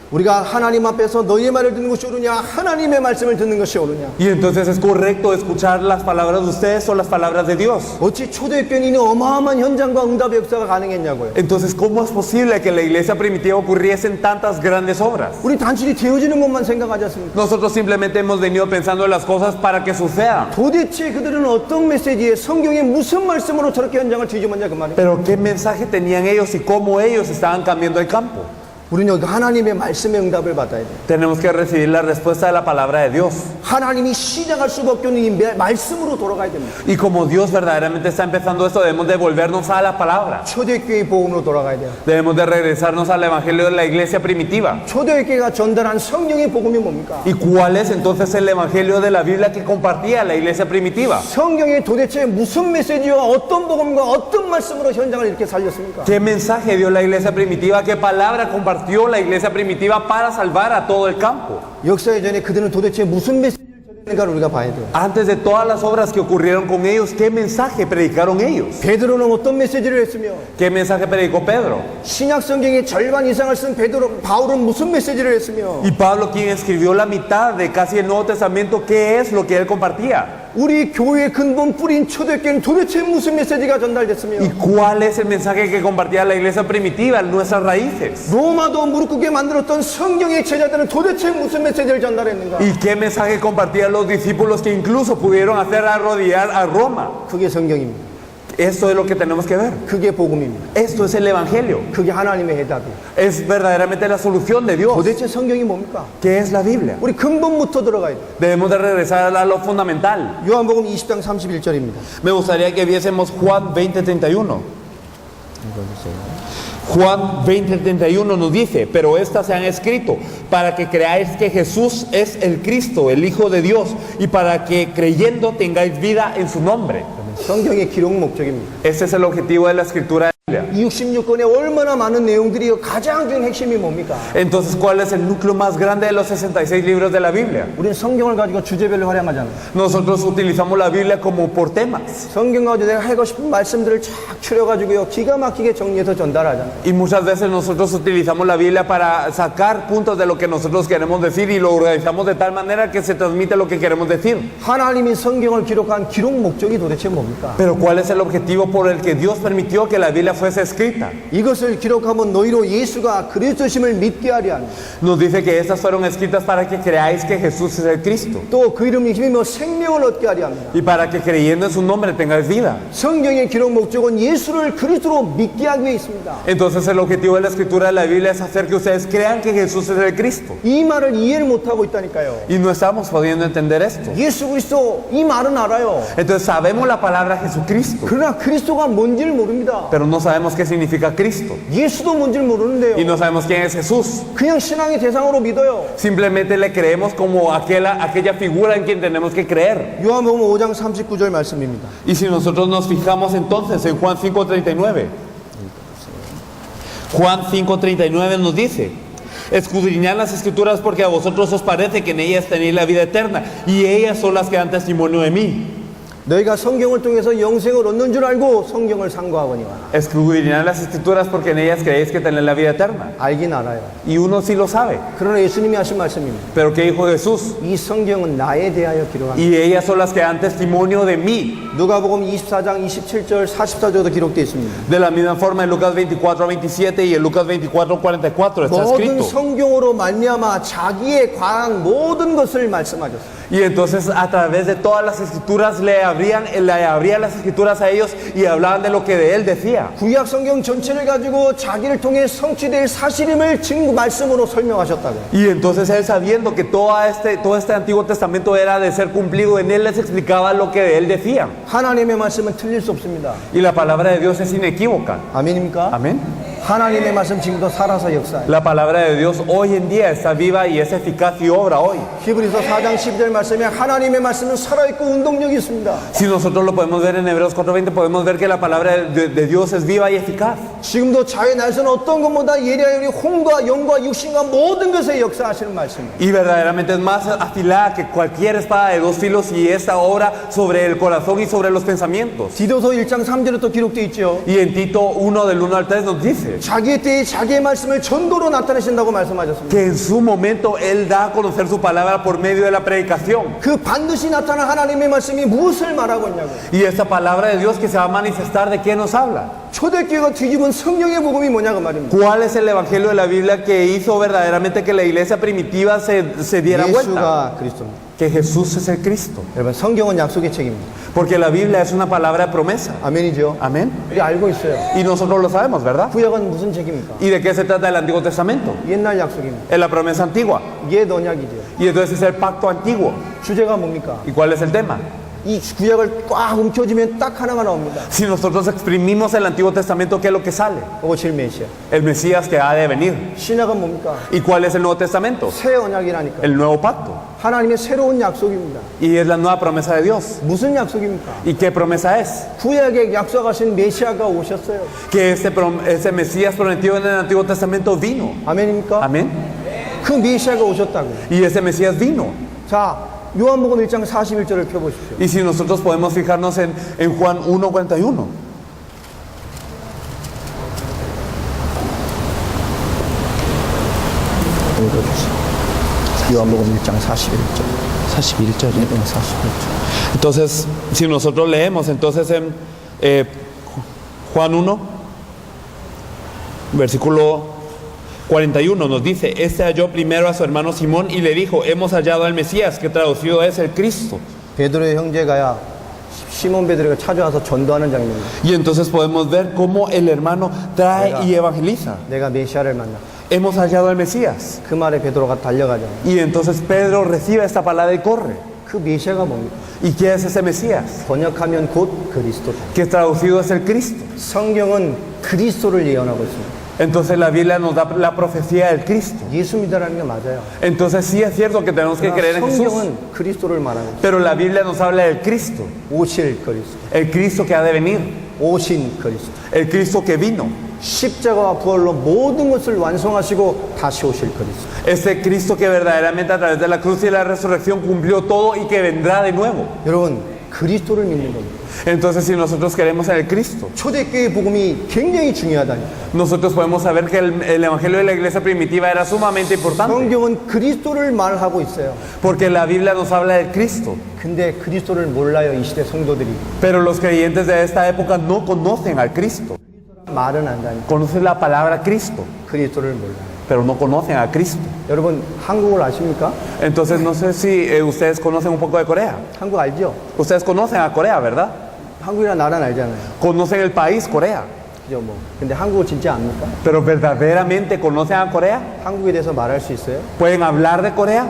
우리가 하나님 앞에서 너희의 말을 듣는 것이 옳으냐 하나님의 말씀을 듣는 것이 옳으냐. Y entonces es correcto escuchar las palabras de ustedes o las palabras de Dios. 어찌 초대교회는 이 어마어마한 현장과 응답의 역사가 가능했냐고요. Entonces, ¿cómo es posible que en la iglesia primitiva ocurriesen tantas grandes obras? 우리 단순히 되어지는 것만 생각하지 않습니까? Nosotros simplemente hemos venido pensando en las cosas para que sucedan. 도대체 그들은 어떤 메시지에 성경에 무슨 말씀으로 저렇게 현장을 뒤집었냐 그 말이에요. Pero ¿qué mensaje tenían ellos y cómo ellos estaban cambiando el campo? 우리는 여기 하나님의 말씀의 응답을 받아야 돼요. Tenemos que recibir la respuesta de la palabra de Dios. 하나님이 시작할 수밖에 없는 이 말씀으로 돌아가야 됩니다. Y como Dios verdaderamente está empezando esto, debemos de volvernos a la palabra. 초대교회의 복음으로 돌아가야 돼요. Debemos de regresarnos al evangelio de la iglesia primitiva. 초대교회가 전달한 성령의 복음이 뭡니까? ¿Y cuál es entonces el evangelio de la Biblia que compartía la iglesia primitiva? 성경이 도대체 무슨 메시지와 어떤 복음과 어떤 말씀으로 현장을 이렇게 살렸습니까? ¿Qué mensaje dio la iglesia primitiva? ¿Qué palabra compartió la iglesia primitiva para salvar a todo el campo? 역사 이전에 그들은 도대체 무슨 메시지를 전했는가를 우리가 봐야 돼요. Antes de todas las obras que ocurrieron con ellos, ¿qué mensaje predicaron ellos? 베드로는 어떤 메시지를 했으며 ¿Qué mensaje predicó Pedro? 신약 성경의 절반 이상을 쓴 바울은 무슨 메시지를 했으며 Y Pablo, quien escribió la mitad de casi el Nuevo Testamento, ¿qué es lo que él compartía? 우리 교회의 근본 뿌린 초대교회는 도대체 무슨 메시지가 전달됐으며 ¿Y cuál es el mensaje que compartía la iglesia primitiva, nuestras raíces? 로마도 무릎 꿇게 만들었던 성경의 제자들은 도대체 무슨 메시지를 전달했는가? ¿Y qué mensaje compartían los discípulos que incluso pudieron hacer arrodillar a Roma? 그게 성경입니다. Esto es lo que tenemos que ver. 그게 복음입니다. Esto es el evangelio. 그게 하나님의 해답이에요. Es verdaderamente la solución de Dios. 도대체 성경이 뭡니까? ¿Qué es la Biblia? 우리 근본부터 들어가야 돼요. Debemos de regresar a lo fundamental. 요한복음 20장 31절입니다. Me gustaría que viésemos Juan 20:31. Juan 20:31 nos dice: pero estas se han escrito para que creáis que Jesús es el Cristo, el Hijo de Dios, y para que creyendo tengáis vida en su nombre. 성경의 기록 목적입니다. Este es el objetivo de la escritura de la Biblia. 이 66권에 얼마나 많은 내용들이 가장 중요한 핵심이 뭡니까? Entonces, ¿cuál es el núcleo más grande de los 66 libros de la Biblia? 우리는 성경을 가지고 주제별로 활용하잖아요. Nosotros utilizamos la Biblia como por temas. 성경 가지고 내가 하고 싶은 말씀들을 쫙 추려가지고요 기가 막히게 정리해서 전달하잖아요. Y muchas veces nosotros utilizamos la Biblia para sacar puntos de lo que nosotros queremos decir y lo organizamos de tal manera que se transmite lo que queremos decir. 하나님이 성경을 기록한 기록 목적이 도대체 뭡니까? Pero ¿cuál es el objetivo por el que Dios permitió que la Biblia fuese escrita? 이것을 기록하면 너희로 예수가 그리스도심을 믿게 하려 하는 Nos dice que estas fueron escritas para que creáis que Jesús es el Cristo 또 그 이름을 힘입어 생명을 얻게 하려 합니다. y para que creyendo en su nombre tengáis vida. 성경의 기록 목적은 예수를 그리스도로 믿게 하기 위해 있습니다. Entonces el objetivo de la escritura de la Biblia es hacer que ustedes crean que Jesús es el Cristo. 이 말을 이해를 못하고 있다니까요. Y no estamos pudiendo entender esto. 예수 그리스도 이 말은 알아요. Entonces sabemos la palabra Jesucristo, 그러나 그리스도가 뭔지를 모릅니다. pero no sabemos qué significa Cristo. 예수도 뭔지를 모르는데요. Y no sabemos quién es Jesús. 그냥 신앙의 대상으로 믿어요. Simplemente le creemos como aquella figura en quien tenemos que creer. 요한복음 5장 39절 말씀입니다. Y si nosotros nos fijamos entonces en Juan 5:39, Juan 5:39 nos dice: escudriñad las escrituras porque a vosotros os parece que en ellas tenéis la vida eterna y ellas son las que dan testimonio de mí. 너희가 성경을 통해서 영생을 얻는 줄 알고 성경을 상고하거니와. Escudriñad las escrituras porque en ellas creéis que tenéis la vida eterna. 알긴 알아요. Y uno sí lo sabe. 그러나 예수님이 하신 말씀입니다. Pero ¿qué dijo Jesús? 이 성경은 나에 대하여 기록합니다. Y ellas son las que dan testimonio de mí. 누가복음 24장 27절 44절도 기록되어 있습니다. De la misma forma en Lucas 24:27 y en Lucas 24:44 está 모든 escrito. 성경으로 말미암아 자기의 과한 모든 것을 말씀하셨어요. Y entonces a través de todas las escrituras le abrían las escrituras a ellos y hablaban de lo que de él decía. 구약 성경 전체를 가지고 자기를 통해 성취될 사실임을 말씀으로 설명하셨다고. Y entonces él, sabiendo que todo este Antiguo Testamento era de ser cumplido, en él les explicaba lo que de él decía. 하나님의 말씀은 틀릴 수 없습니다. Y la palabra de Dios es inequívoca. 아멘입니까? Amén. 하나님의 말씀 지금도 살아서 역사해요. La palabra de Dios hoy en día está viva y es eficaz y obra hoy. 히브리서 4장 12절 말씀에 하나님의 말씀은 살아있고 운동력이 있습니다. Si nosotros lo podemos ver en Hebreos 4:20, podemos ver que la palabra de Dios es viva y eficaz. 지금도 자유의 날선 어떤 것보다 예리하여 우리 혼과 영과 육신과 모든 것에 역사하시는 말씀입니다. Y verdaderamente es más afilada que cualquier espada de dos filos y esta obra sobre el corazón y sobre los pensamientos. 디도서 1장 3절에 또 기록되어 있죠. Y en Tito 1 del 1 al 3 nos dice: primible. 자기의 때에 자기의 말씀을 전도로 나타내신다고 말씀하셨습니다. Que en su momento Él da a conocer su palabra por medio de la predicación. 그 반드시 나타난 하나님의 말씀이 무엇을 말하고 있냐고요. Y esta palabra de Dios que se va a manifestar, ¿de qué nos habla? 초대교회가 뒤집은 성령의 복음이 뭐냐고 말입니다. ¿Cuál es el evangelio de la Biblia que hizo verdaderamente que la iglesia primitiva se diera vuelta? 예수가 그리스도입니다. Que Jesús es el Cristo. 여러분 성경은 약속의 책입니다. Porque la Biblia es una palabra de promesa. 아멘이죠. Amén. 우리 알고 있어요. Y nosotros lo sabemos, ¿verdad? 구약은 무슨 책입니까? ¿Y de qué se trata el Antiguo Testamento? 옛날 약속입니다. Es la promesa antigua. 옛 언약이죠. Y entonces es el pacto antiguo. 주제가 뭡니까? ¿Y cuál es el tema? 이 구약을 꽉 움켜쥐면 딱 하나가 나옵니다. Si nosotros exprimimos el Antiguo Testamento, ¿qué es lo que sale? 오실 메시아. El Mesías que ha de venir. 신약은 뭡니까? ¿Y cuál es el Nuevo Testamento? 새 언약이라니까. El nuevo pacto. 하나님의 새로운 약속입니다. Y es la nueva promesa de Dios. 무슨 약속입니까? ¿Y qué promesa es? 구약에 약속하신 메시아가 오셨어요. Que ese Mesías prometido en el Antiguo Testamento vino. 아멘입니까? Amén. 그 메시아가 오셨다고. Y ese Mesías vino. 자, 요한복음 1장 41절을 펴보십시오. Y si nosotros podemos fijarnos en Juan 1:41. 요한복음 1장 41절. 41절. 41절. Entonces, si nosotros leemos entonces en Juan 1, versículo 41 nos dice: este halló primero a su hermano Simón y le dijo: hemos hallado al Mesías, que traducido es el Cristo. 베드로의 형제가야 시몬 베드로가 찾아와서 전도하는 장면입니다. Y entonces podemos ver cómo el hermano trae y evangeliza. 내가 메시아를 만나. Hemos hallado al Mesías. 그 말에 베드로가 달려가잖아요. Y entonces Pedro recibe esta palabra y corre. 그 메시아가 뭡니까? ¿Y qué es ese Mesías? 번역하면 곧 그리스도다. Que traducido es el Cristo. 성경은 그리스도를 예언하고 있습니다. Entonces la Biblia nos da la profecía del Cristo. 예수 믿으라는 게 맞아요. Entonces sí es cierto que tenemos que creer en Jesús. 성경은 그리스도를 말하고 있어요. Pero la Biblia nos habla del Cristo. 오실 그리스도. El Cristo que ha de venir. 오신 그리스도. El Cristo que vino. 십자가와 부활로 모든 것을 완성하시고 다시 오실 그리스도. Ese Cristo que verdaderamente a través de la cruz y la resurrección cumplió todo y que vendrá de nuevo. 여러분, 그리스도를 믿는 겁니다. Entonces si nosotros creemos en el Cristo, 초대교회 복음이 굉장히 중요하다니. nosotros podemos saber que el evangelio de la iglesia primitiva era sumamente importante. 성경은 그리스도를 말하고 있어요. Porque la Biblia nos habla del Cristo. 근데 그리스도를 몰라요, 이 시대 성도들이. Pero los creyentes de esta época no conocen al Cristo. 말은 안다니. Conocen la palabra Cristo, 그리스도를 몰라요. pero no conocen a Cristo. 여러분, 한국을 아십니까? Entonces no sé si ustedes conocen un poco de Corea. 한국 알죠? Ustedes conocen a Corea, ¿verdad? 한국이라는 나라는 알잖아요. Conocen el país Corea. 그죠, 뭐. 근데 한국을 진짜 압니까? Pero verdaderamente conocen a Corea. 한국에 대해서 말할 수 있어요? ¿Pueden hablar de Corea?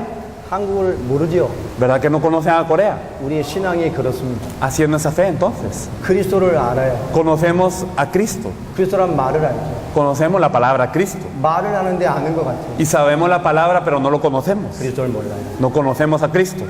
한국을 모르죠. ¿Verdad que no conocen a Corea? 우리의 신앙이 그렇습니다. Así es nuestra fe entonces. 그리스도를 알아요. Conocemos a Cristo. 그리스도란 말을 알죠. Conocemos la palabra Cristo. 말을 아는데 아는 것 같아요. Y sabemos la palabra, pero no lo conocemos. 그리스도를 몰라요. No conocemos a Cristo.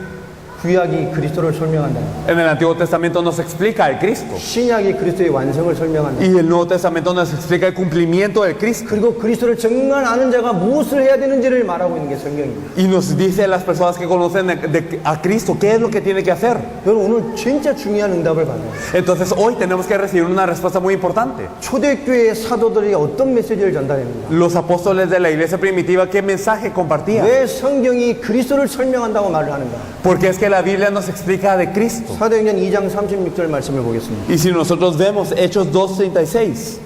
구약이 그리스도를 설명한다. En el Antiguo Testamento nos explica el Cristo. 신약이 그리스도의 완성을 설명한다. Y el Nuevo Testamento nos explica el cumplimiento del Cristo. 그리고 그리스도를 정말 아는 자가 무엇을 해야 되는지를 말하고 있는 게 성경입니다. Y nos dice a las personas que conocen a Cristo qué es lo que tiene que hacer. 여러분 오늘 진짜 중요한 응답을 받아요. Entonces hoy tenemos que recibir una respuesta muy importante. 초대교회의 사도들이 어떤 메시지를 전달합니다. Los apóstoles de la iglesia primitiva, ¿qué mensaje compartían? 왜 성경이 그리스도를 설명한다고 말을 하는가? Porque es que la Biblia nos explica de Cristo. 사도행전 2장 36절 말씀을 보겠습니다. Y si nosotros vemos Hechos 2:36,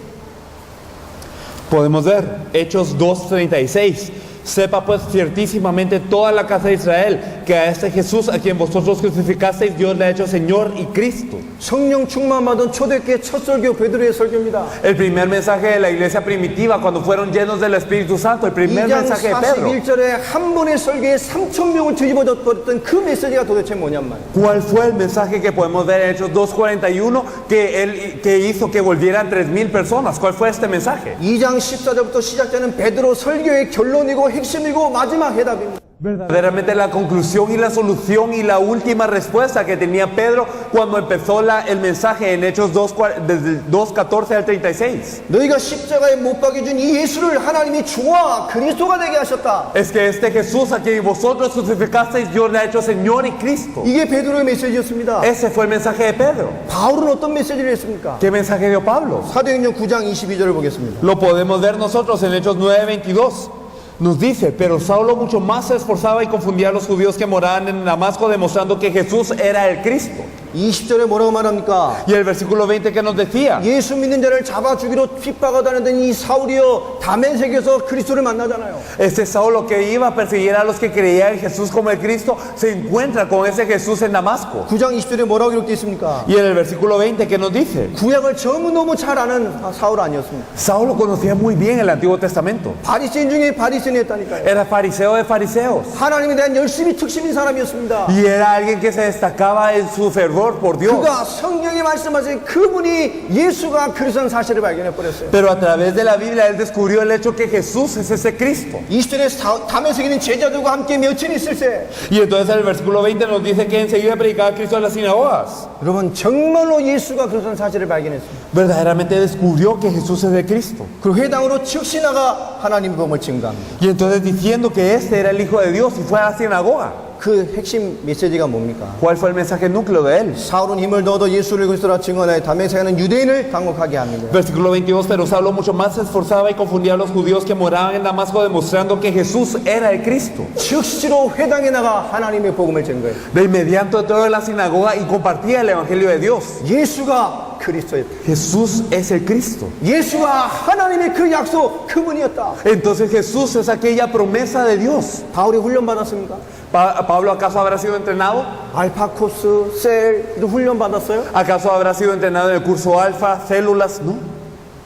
podemos ver Hechos 2:36. Sepa pues ciertísimamente toda la casa de Israel que a este Jesús a quien vosotros crucificasteis Dios le ha hecho Señor y Cristo. 성령 충만 받은 초대교회 첫 설교 베드로의 설교입니다. El primer mensaje de la iglesia primitiva cuando fueron llenos del Espíritu Santo, el primer 2장 mensaje de Pedro. 41절에 한 번의 설교에 3,000명을 뒤집어졌던 그 메시지가 도대체 뭐냔 말이에요. ¿Cuál fue el mensaje que podemos ver en Hechos 2:41 que hizo que volvieran 3,000 personas? ¿Cuál fue este mensaje? 2장 14절부터 시작되는 베드로 설교의 결론이고 핵심이고 마지막 해답입니다. Verdaderamente la conclusión y la solución y la última respuesta que tenía Pedro cuando empezó el mensaje en Hechos 2, desde 2:14 al 36. 너희가 십자가에 못 박여준 이 예수를 하나님이 주와 그리스도가 되게 하셨다. Es que este Jesús a quien vosotros crucificasteis, Dios le ha hecho Señor y Cristo. 이게 베드로의 메시지였습니다. Ese fue el mensaje de Pedro. 바울은 어떤 메시지를 했습니까? ¿Qué mensaje dio Pablo? 사도행전 9장 22절을 보겠습니다. Lo podemos ver nosotros en Hechos 9:22. Nos dice, pero Saulo mucho más se esforzaba y confundía a los judíos que moraban en Damasco, demostrando que Jesús era el Cristo. 20절에 뭐라고 말합니까? Y el versículo 20 que nos decía, 예수 믿는 자를 잡아 죽이러 핍박하고 다니던 이 사울이여 다메섹에서 그리스도를 만나잖아요. este Saulo que iba a perseguir a los que creían en Jesús como el Cristo, se encuentra con ese Jesús en Damasco. 9장 20절에 뭐라고 기록되어 있습니까? Y en el versículo 20 que nos dice, 구약을 너무 잘 아는 사울 아니었습니까? Saulo conocía muy bien el Antiguo Testamento. 바리새인 중에 바리새인이었다니까요. Era fariseo de fariseos. 하나님에 대한 열심히 특심인 사람이었습니다. Y era alguien que se destacaba en su fervor por Dios. 그가 성경에 말씀하신 그분이 예수가 그리스도라는 사실을 발견해 버렸어요. Pero a través de la Biblia él descubrió el hecho que Jesús es ese Cristo. 20절에 다메섹에 있는 제자들과 함께 며칠 있을 때 Y entonces el versículo 20 nos dice que enseguida predicaba Cristo en las sinagogas. 여러분 정말로 예수가 그리스도라는 사실을 발견했습니다. Verdaderamente descubrió que Jesús es el Cristo. 그 회당으로 즉시 나가 하나님 복음을 증거합니다. Y entonces diciendo que este era el Hijo de Dios y fue a la sinagoga. 그 핵심 메시지가 뭡니까? ¿Cuál fue el mensaje núcleo de él? 사울은 힘을 넣어 예수를 그리스도라 증언하여 다메섹에는 유대인을 당혹하게 합니다. Versículo 22, pero Saulo mucho más se esforzaba y confundía a los judíos que moraban en Damasco, demostrando que Jesús era el Cristo. 즉시로 회당에 나가 하나님의 복음을 증거해요. De inmediato entró en la sinagoga y compartía el Evangelio de Dios. 예수가 그리스도였다. Jesús es el Cristo. 예수가 하나님의 그 약속 그분이었다. Entonces Jesús es aquella promesa de Dios. 바울이 훈련 받았습니까? ¿Pablo acaso habrá sido entrenado? 알파코스, 셀 훈련 받았어요? ¿Acaso habrá sido entrenado en el curso alfa, células? No.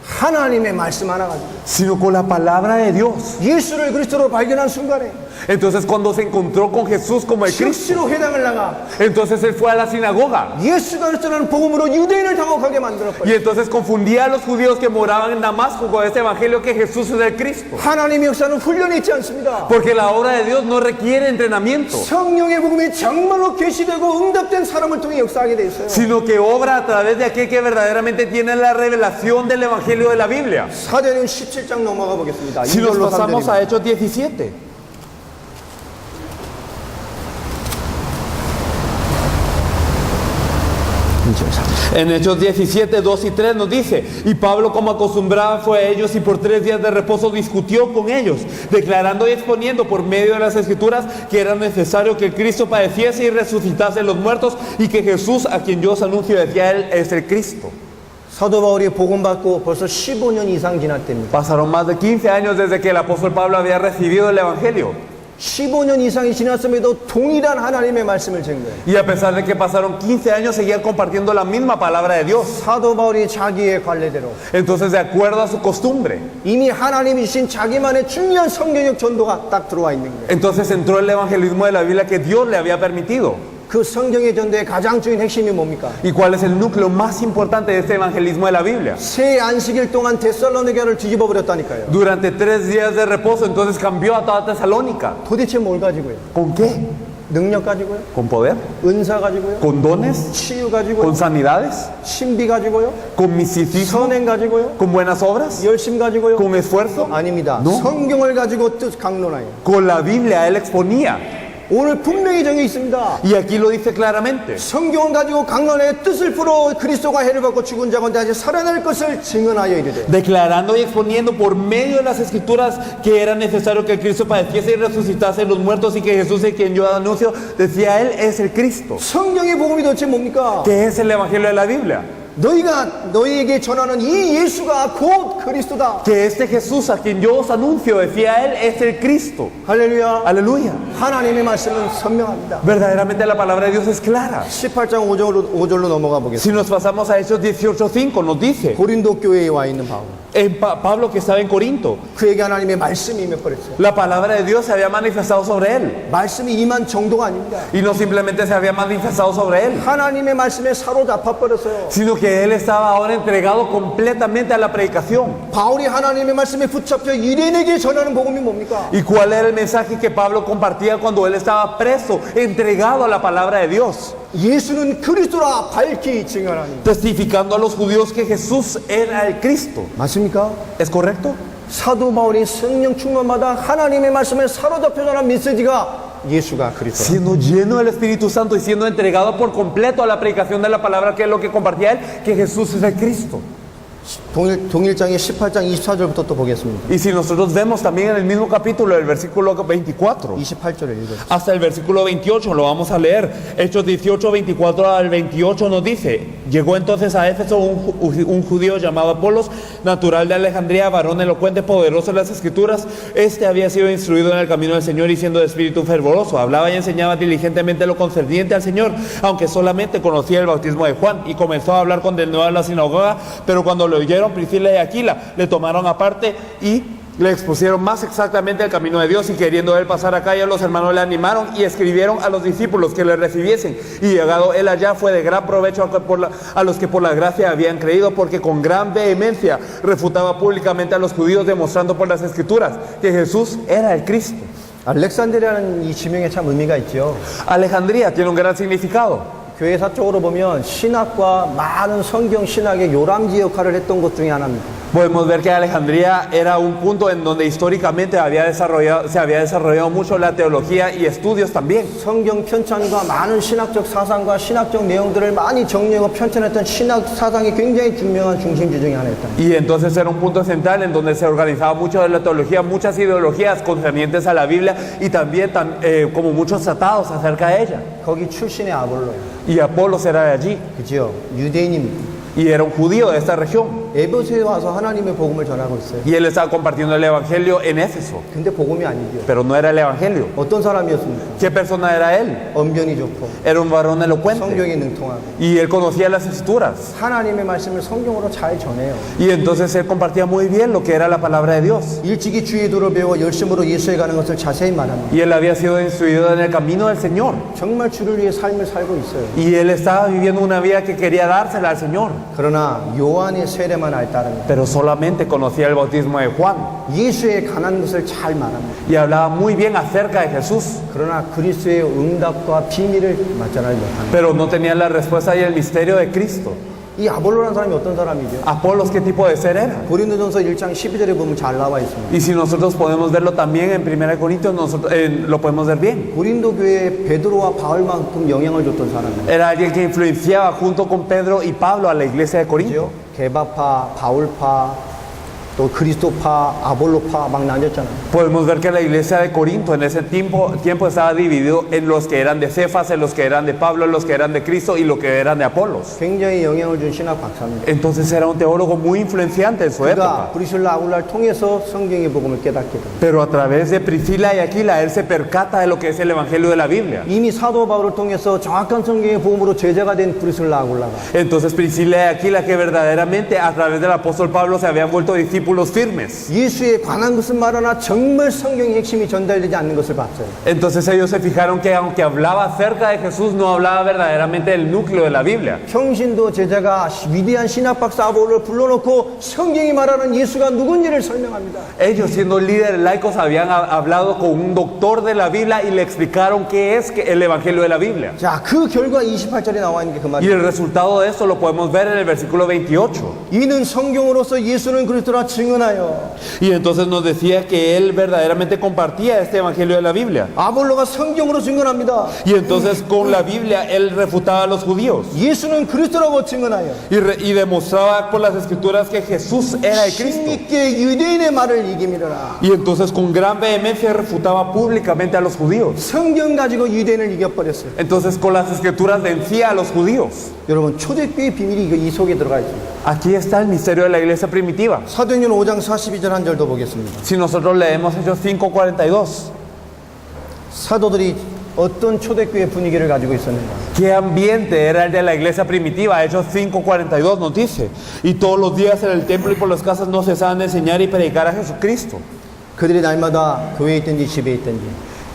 하나님의 말씀 하나 가지고 Sino con la palabra de Dios. 예수를 그리스도로 발견한 순간에 Entonces cuando se encontró con Jesús como el Cristo, 즉시로 회당을 나가 entonces él fue a la sinagoga. 예수가 그리스도라는 복음으로 유대인을 당혹하게 만들었거든요. Y entonces confundía a los judíos que moraban en Damasco con este evangelio que Jesús es el Cristo. 하나님의 역사는 훈련이 있지 않습니다. Porque la obra de Dios no requiere entrenamiento, 성령의 복음이 정말로 계시되고 응답된 사람을 통해 역사하게 돼 있어요. sino que obra a través de aquel que verdaderamente tiene la revelación del evangelio de la Biblia. 사도행전 17장 넘어가 보겠습니다. Si nos 2절로 pasamos 3절입니다. a Hechos 17. En Hechos 17, 2 y 3 nos dice, y Pablo como acostumbraba fue a ellos y por 3 días de reposo discutió con ellos, declarando y exponiendo por medio de las Escrituras que era necesario que el Cristo padeciese y resucitase de los muertos y que Jesús, a quien yo os anuncio, decía él, es el Cristo. 사도 바울이 복음 받고 벌써 15년 이상 지났답니다. Pasaron más de 15 años desde que el apóstol Pablo había recibido el Evangelio. 15년 이상이 지났음에도 동일한 하나님의 말씀을 증거해요. Y a pesar de que pasaron 15 años, seguían compartiendo la misma palabra de Dios. 사도 바울이 자기의 관례대로 Entonces, de acuerdo a su costumbre, 이미 하나님이 주신 자기만의 중요한 성경적 전도가 딱 들어와 있는 거예요. entonces entró el evangelismo de la Biblia que Dios le había permitido. 그 성경의 전도의 가장 중요한 핵심이 뭡니까? ¿Y cuál es el núcleo más importante de este evangelismo de la Biblia? 새 안식일 동안 데살로니가를 뒤집어 버렸다니까요. Durante 3 días de reposo, entonces cambió a toda Tesalónica. 도대체 뭘 가지고요? ¿Con qué? 능력 가지고요? ¿Con poder? 은사 가지고요? ¿Con dones? 치유 가지고요? ¿Con sanidades? 신비 가지고요? ¿Con misticismo? 선행 가지고요? ¿Con buenas obras? 열심 가지고요? ¿Con esfuerzo? 아닙니다. No. 성경을 가지고 뜻 강론하여. Con la Biblia él exponía. 오늘 분명히 정해 있습니다. Y aquí lo dice claramente. 성경을 가지고 강론하여 뜻을 풀어 그리스도가 해를 받고 죽은 자 가운데 다시 살아날 것을 증언하여 이르되. Declarando y exponiendo por medio de las escrituras que era necesario que el Cristo padeciese y resucitase de los muertos y que Jesús, el quien yo anuncio, decía él, es el Cristo. 성경의 복음이 도대체 뭡니까? ¿Qué es el evangelio de la Biblia? 너희에게 전하는 이 예수가 곧 그리스도다. Que este Jesús a quien yo os anuncio, decía él, es el Cristo. 할렐루야. Aleluya. 하나님의 말씀은 선명합니다. Verdaderamente la palabra de Dios es clara. 18장 5절로 넘어가 보겠습니다. Si nos pasamos a Hechos 18:5 nos dice, 고린도 교회에 와 있는 바울. Pablo que estaba en Corinto. 그에게 하나님의 말씀이 임해버렸어요. La palabra de Dios se había manifestado sobre él. 말씀이 임한 정도가 아닙니다. Y no simplemente se había manifestado sobre él, 하나님의 말씀에 사로잡아 버렸어요. sino que él estaba ahora entregado completamente a la predicación. 바울이 하나님의 말씀에 붙잡혀 유대인에게 전하는 복음이 뭡니까? ¿Y cuál era el mensaje que Pablo compartía cuando él estaba preso, entregado a la palabra de Dios? 예수는 그리스도라 밝히 증언하니. Testificando a los judíos que Jesús era el Cristo. 맞습니까? ¿Es correcto? 사도 바울이 성령 충만마다 하나님의 말씀에 사로잡혀 전한 메시지가 예수가 그리스도라. Siendo lleno del Espíritu Santo y siendo entregado por completo a la predicación de la palabra, que es lo que compartía él, que Jesús es el Cristo. 동일장의 18장 24절부터 또 보겠습니다. Y si nosotros vemos también en el mismo capítulo, el versículo 24, 28절을 읽어주세요. hasta el versículo 28, lo vamos a leer. Hechos 18, 24 al 28 nos dice: llegó entonces a Éfeso un judío llamado Apolos, natural de Alejandría, varón elocuente, poderoso en las escrituras. Este había sido instruido en el camino del Señor y siendo de espíritu fervoroso, hablaba y enseñaba diligentemente lo concerniente al Señor, aunque solamente conocía el bautismo de Juan, y comenzó a hablar con denuedo en la sinagoga. Pero cuando lo oyeron Priscila y Aquila, le tomaron aparte y le expusieron más exactamente el camino de Dios, y queriendo él pasar acá, ya los hermanos le animaron y escribieron a los discípulos que le recibiesen. Y llegado él allá, fue de gran provecho a los que por la gracia habían creído, porque con gran vehemencia refutaba públicamente a los judíos, demostrando por las escrituras que Jesús era el Cristo. 알렉산드리아는 이 지명에 참 의미가 있죠. Alejandría tiene un gran significado. 교회사 쪽으로 보면 신학과 많은 성경 신학의 요람지 역할을 했던 곳 중에 하나입니다. Podemos ver que Alejandría era un punto en donde históricamente se había desarrollado mucho la teología y estudios también. 성경 편찬과 많은 신학적 사상과 신학적 내용들을 많이 정리하고 편찬했던 신학 사상이 굉장히 중요한 중심지 중에 하나였다. Y entonces era un punto central en donde se organizaba mucho de la teología, muchas ideologías concernientes a la Biblia, y también como muchos tratados acerca de ella. 거기 출신의 아볼로예요. Y Apolos era de allí, 그죠? 유대인입니다. y era un judío de esta región. 에베소에 와서 하나님의 복음을 전하고 있어요. Y él estaba compartiendo el evangelio en Éfeso, 근데 복음이 아니죠. pero no era el evangelio. 어떤 사람이었습니까? ¿Qué persona era él? 언변이 좋고 Era un varón elocuente, 성경에 능통하고 y él conocía las escrituras. 하나님의 말씀을 성경으로 잘 전해요. Y entonces él compartía muy bien lo que era la palabra de Dios. 일찍이 주의 도를 배워 열심으로 예수에 가는 것을 자세히 말합니다. Y él había sido instruido en el camino del Señor. 정말 주를 위해 삶을 살고 있어요. Y él estaba viviendo una vida que quería dársela al Señor. 그러나 요한의 세례만 알따릅니다. Pero solamente conocía el bautismo de Juan. 예수에 관한 것을 잘 말합니다. Y hablaba muy bien acerca de Jesús. 그러나 그리스도의 응답과 비밀을 맞전하지 못합니다. Pero no tenía la respuesta y el misterio de Cristo. 이 아볼로라는 사람이 어떤 사람이죠? Apolos, ¿qué tipo de ser era? 고린도전서 1장 12절에 보면 잘 나와 있습니다. Y si nosotros podemos verlo también en 1 Corintios, lo podemos ver bien. 고린도 교회에 베드로와 바울만큼 영향을 줬던 사람이에요. Era alguien que influenciaba junto con Pedro y Pablo a la iglesia de Corinto. 게바파, 바울파, 또 그리스도파, 아볼로파 막 나뉘었잖아요. Podemos ver que la iglesia de Corinto en ese tiempo estaba dividido en los que eran de Cefas, en los que eran de Pablo, en los que eran de Cristo y los que eran de Apolos. 굉장히 영향을 준 신학 박사입니다. Entonces era un teólogo muy influenciante en su 그가 época. 브리실라 아굴라를 통해서 성경의 복음을 깨닫게 됩니다. Pero a través de Priscila y Aquila, él se percata de lo que es el evangelio de la Biblia. 이미 사도 바울을 통해서 정확한 성경의 복음으로 제자가 된 브리실라 아굴라가 Entonces Priscila y Aquila, que verdaderamente a través del apóstol Pablo se habían vuelto discípulos firmes. 예수에 관한 것은 말하나 정말 성경의 핵심이 전달되지 않는 것을 봤어요. Entonces ellos se fijaron que aunque hablaba acerca de Jesús, no hablaba verdaderamente del núcleo de la Biblia. 평신도 제자가 위대한 신학 박사 아볼로를 불러놓고 성경이 말하는 예수가 누군지를 설명합니다. Ellos, siendo líderes laicos, habían hablado con un doctor de la Biblia y le explicaron qué es el evangelio de la Biblia. 자, 그 결과 28절에 나와 있는 게 그 Y 말이에요. el resultado de esto lo podemos ver en el versículo 28. 이는 성경으로서 예수는 그리스도라 증언하여 Y entonces nos decía que él verdaderamente compartía este evangelio de la Biblia. 아볼로가 성경으로 증언합니다. Y entonces con la Biblia él refutaba a los judíos. 예수는 그리스도라고 증언하여 Y demostraba por las escrituras que Jesús era el Cristo. 신있게 유대인의 말을 이기미러라. Y entonces con gran vehemencia refutaba públicamente a los judíos. 성경 가지고 유대인을 이겨버렸어요. Entonces con las escrituras vencía a los judíos. 여러분 초대교회 비밀이 이 속에 들어가 있습니다. Aquí está el misterio de la iglesia primitiva. 사도행전 5장 42절 한 절도 보겠습니다. Si nosotros leemos Hechos 5:42, 사도들이 어떤 초대교회 분위기를 가지고 있었는가? ¿Qué ambiente era el de la iglesia primitiva? Hechos 5:42 nos dice. Y todos los días en el templo y por las casas no cesaban de enseñar y predicar a Jesucristo. 그들이 날마다 교회에 있든지 집에 있든지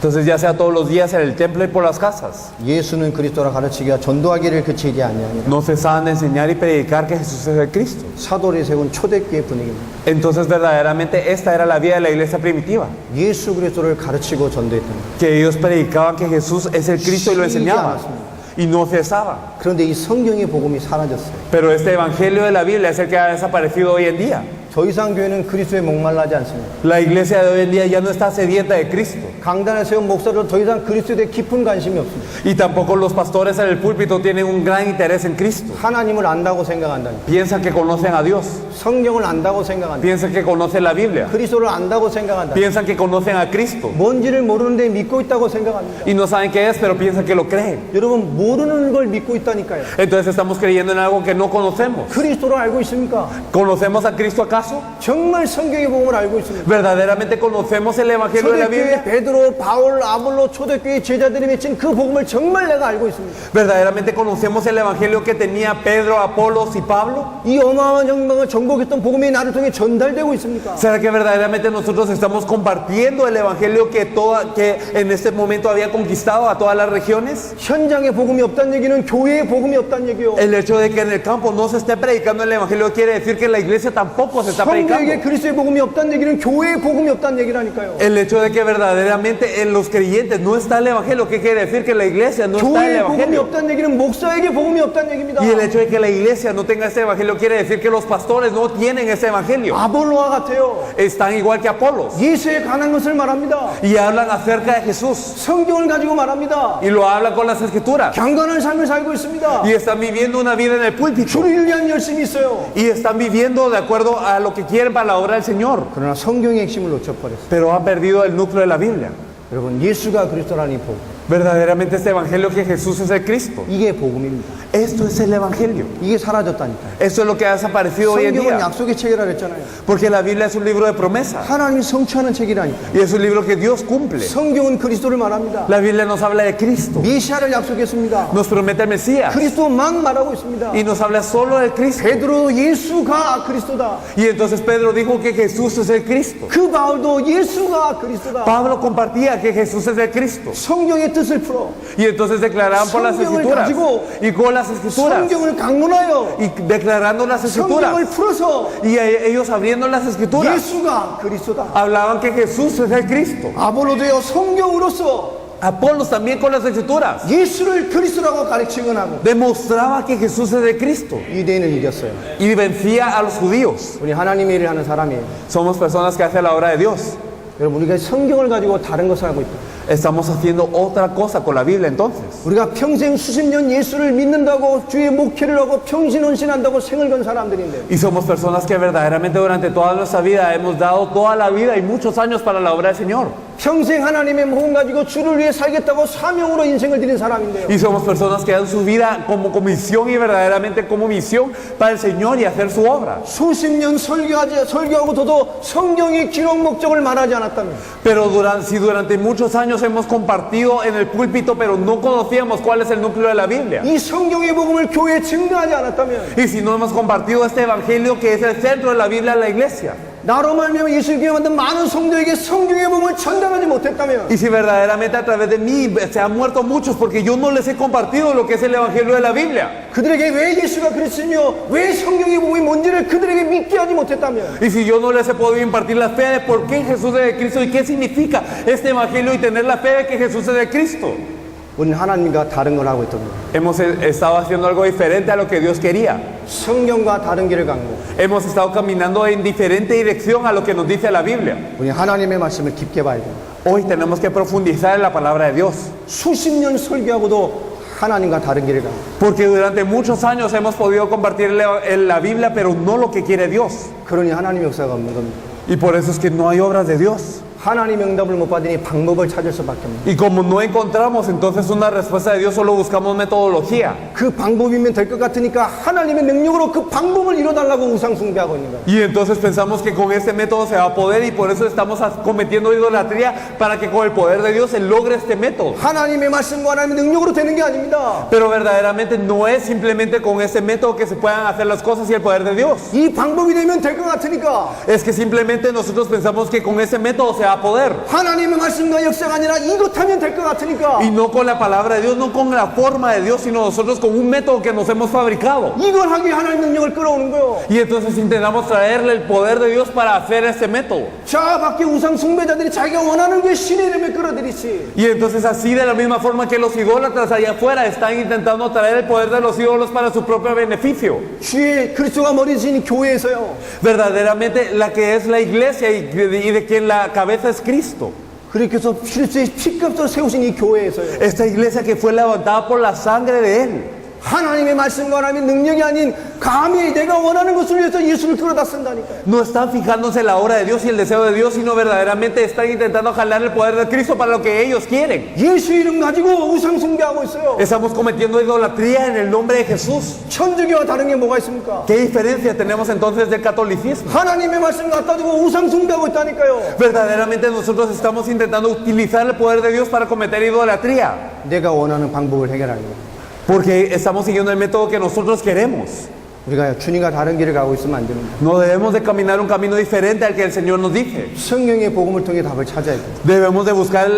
Entonces ya sea todos los días en el templo y por las casas, 예수는 그리스도라 가르치기와 전도하기를 그치지 아니하니라. no cesaban de enseñar y predicar que Jesús es el Cristo. 사도들이 세운 초대교회 분위기입니다. Entonces verdaderamente esta era la vida de la iglesia primitiva. 예수 그리스도를 가르치고 전도했던 거예요. Que ellos predicaban que Jesús es el Cristo y lo enseñaban. Y no cesaban. 그런데 이 성경의 복음이 사라졌어요. Pero este evangelio de la Biblia es el que ha desaparecido hoy en día. 더 이상 교회는 그리스도에 목말라지 않습니다. La iglesia de hoy en día ya no está sedienta de Cristo. 강단에 세운 목사들은 더 이상 그리스도에 대해 깊은 관심이 없습니다. Y tampoco los pastores en el púlpito tienen un gran interés en Cristo. 하나님을 안다고 생각한다니. Piensan que conocen a Dios. 성경을 안다고 생각한다. Piensan que conocen la Biblia. 그리스도를 안다고 생각한다. Piensan que conocen a Cristo. 뭔지를 모르는데 믿고 있다고 생각합니다. Y no saben qué es, pero piensan que lo creen. 여러분 모르는 걸 믿고 있다니까요. Entonces estamos creyendo en algo que no conocemos. 그리스도를 알고 있습니까? ¿Conocemos a Cristo acaso? 정말 성경의 복음을 알고 있습니다. ¿Verdaderamente conocemos el evangelio de la 초대교회 Biblia? 베드로, 바울, 아볼로 초대교회 제자들이 맺힌 그 복음을 정말 내가 알고 있습니다. ¿Verdaderamente conocemos el evangelio que tenía Pedro, Apolos y Pablo? 이 어마어마한 영광을 정복했던 복음이 나를 통해 전달되고 있습니까? ¿Será que verdaderamente nosotros estamos compartiendo el evangelio que en este momento había conquistado a todas las regiones? 현장에 복음이 없다는 얘기는 교회에 복음이 없다는 얘기요. El hecho de que en el campo no se esté predicando el evangelio quiere decir que en la iglesia tampoco se está 성도에게 predicando. 그리스도의 복음이 없다는 얘기는 교회에 복음이 없다는 얘기라니까요. El hecho de que verdaderamente en los creyentes no está el evangelio, ¿qué quiere decir? Que en la iglesia no está el 교회에 복음이 evangelio. 없다는 얘기는 목사에게 복음이 없다는 얘기입니다. Y el hecho de que la iglesia no tenga este evangelio quiere decir que los pastores no tienen ese evangelio. 아볼로와 같아요. Están igual que Apolos. 예수에 관한 것을 말합니다. Y hablan acerca de Jesús. 성경을 가지고 말합니다. Y lo hablan con las escrituras. 경건한 삶을 살고 있습니다. Y están viviendo una vida en el púlpito. 주를 위한 열심이 있어요. Y están viviendo de acuerdo a lo que quieren para la obra del Señor. 그러나 성경의 핵심을 놓쳐버렸어요. Pero han perdido el núcleo de la Biblia. 여러분 예수가 그리스도라는 이 복음, Verdaderamente este evangelio que Jesús es el Cristo. 이게 복음입니다. Esto es el evangelio. 이게 사라졌다니까요. Esto es lo que ha desaparecido hoy en 성경은 día. 약속의 책이라 그랬잖아요. Porque la Biblia es un libro de promesa. 하나님이 성취하는 책이라니까요. Y es un libro que Dios cumple. 성경은 그리스도를 말합니다. La Biblia nos habla de Cristo. 메시아를 약속했습니다. Nos promete el Mesías. 그리스도만 말하고 있습니다. Y nos habla solo del Cristo. 베드로 예수가 그리스도다. Y entonces Pedro dijo que Jesús es el Cristo. 그 바울도 예수가 그리스도다. Pablo compartía que Jesús es el Cristo. 성경의 뜻을 풀어 Y entonces declaraban por las 성경을 escrituras. 가지고 Y con las escrituras. 성경을 강론하여 Y declarando las escrituras. 성경을 풀어서 Y ellos abriendo las escrituras. 예수가 그리스도다. Hablaban que Jesús es el Cristo. 아볼로도요 성경으로서 Apolos también con las escrituras. 예수를 그리스도라고 가르치곤 하고 Demostraba que Jesús es el Cristo. 유대인을 이겼어요. Y vencía a los judíos. 우리 하나님의 일을 하는 사람이에요. Somos personas que hacen la obra de Dios. 여러분 우리가 성경을 가지고 다른 것을 하고 있다. Estamos haciendo otra cosa con la Biblia entonces. 우리가 평생 수십 년 예수를 믿는다고 주의 목회를 하고 평신헌신한다고 생을 건 사람들인데 Y somos personas que verdaderamente durante toda nuestra vida hemos dado toda la vida y muchos años para la obra del Señor. 평생 하나님의 복음 가지고 주를 위해 살겠다고 사명으로 인생을 드린 사람인데요. Y somos personas que dan su vida como comisión y verdaderamente como misión para el Señor y hacer su obra. 수십 년 설교하고도 성경의 기록 목적을 말하지 않았다면 Pero si durante muchos años hemos compartido en el púlpito, pero no conocíamos cuál es el núcleo de la Biblia. 이 성경의 복음을 교회에 증거하지 않았다면 Y si no hemos compartido este evangelio que es el centro de la Biblia en la iglesia. 나로 말미암아 예수를 기회 만든 많은 성도에게 성경의 복음을 전달하지 못했다면 Y si verdaderamente a través de mí se han muerto muchos porque yo no les he compartido lo que es el evangelio de la Biblia. 그들에게 왜 예수가 그리스도며 왜 성경의 복음이 뭔지를 그들에게 믿게 하지 못했다면 Y si yo no les he podido impartir la fe de por qué Jesús es de Cristo y qué significa este evangelio y tener la fe de que Jesús es de Cristo. 우리는 하나님과 다른 걸 하고 있던 거예요. Hemos estado haciendo algo diferente a lo que Dios quería. 성경과 다른 길을 간 거예요. Hemos estado caminando en diferente dirección a lo que nos dice la Biblia. 우리 하나님의 말씀을 깊게 봐야 돼요. Hoy tenemos que profundizar en la palabra de Dios. 수십 년 설교하고도 하나님과 다른 길을 간 거예요. Porque durante muchos años hemos podido compartir la Biblia, pero no lo que quiere Dios. 그러니 하나님의 역사가 없는 겁니다. Y por eso es que no hay obras de Dios. 하나님의 응답을 못 받으니 방법을 찾을 수밖에 없는 Y como no encontramos entonces una respuesta de Dios, solo buscamos metodología. 그 방법이면 될 것 같으니까 하나님의 능력으로 그 방법을 이뤄달라고 우상 숭배하고 있는 거예요. Y entonces pensamos que con este método se va a poder y por eso estamos cometiendo idolatría para que con el poder de Dios se logre este método. 하나님의 말씀과 하나님의 능력으로 되는 게 아닙니다. Pero verdaderamente no es simplemente con este método que se puedan hacer las cosas y el poder de Dios. 이 방법이 되면 될 것 같으니까 Es que simplemente nosotros pensamos que con ese método se va a poder. 하나님의 말씀과 역사가 아니라 이것 하면 될 것 같으니까 Y no con la palabra de Dios, no con la forma de Dios, sino nosotros con un método que nos hemos fabricado. 이걸 하기 하나님의 능력을 끌어오는 거예요. Y entonces intentamos traerle el poder de Dios para hacer este método. 자 밖에 우상 숭배자들이 자기가 원하는 게 신의 이름에 끌어들이지. Y entonces así de la misma forma que los idólatras allá afuera están intentando traer el poder de los ídolos para su propio beneficio. 주의 그리스도가 머리신 교회에서요. Verdaderamente la que es la iglesia y de quien la cabeza es Cristo. 그렇게 해서 그리스도의 피값으로 세우신 이 교회에서요. Esta iglesia que fue levantada por la sangre de Él. 하나님의 말씀과 하나님의 능력이 아닌 감히 내가 원하는 것을 위해서 예수를 끌어다 쓴다니까요. No están fijándose en la obra de Dios y el deseo de Dios, sino verdaderamente están intentando jalar el poder de Cristo para lo que ellos quieren. 예수 이름 가지고 우상 숭배하고 있어요. Estamos cometiendo idolatría en el nombre de Jesús. 천주교와 다른 게 뭐가 있습니까? ¿Qué diferencia tenemos entonces del catolicismo? 하나님의 말씀 갖다 두고 우상 숭배하고 있다니까요. Verdaderamente nosotros estamos intentando utilizar el poder de Dios para cometer idolatría. 내가 원하는 방법을 해결하는 거예요. Porque estamos siguiendo el método que nosotros queremos. 우리가 주님과 다른 길을 가고 있으면 안 됩니다. No debemos de caminar un camino diferente al que el Señor nos dice. 성경의 복음을 통해 답을 찾아야 돼요. Debemos de buscar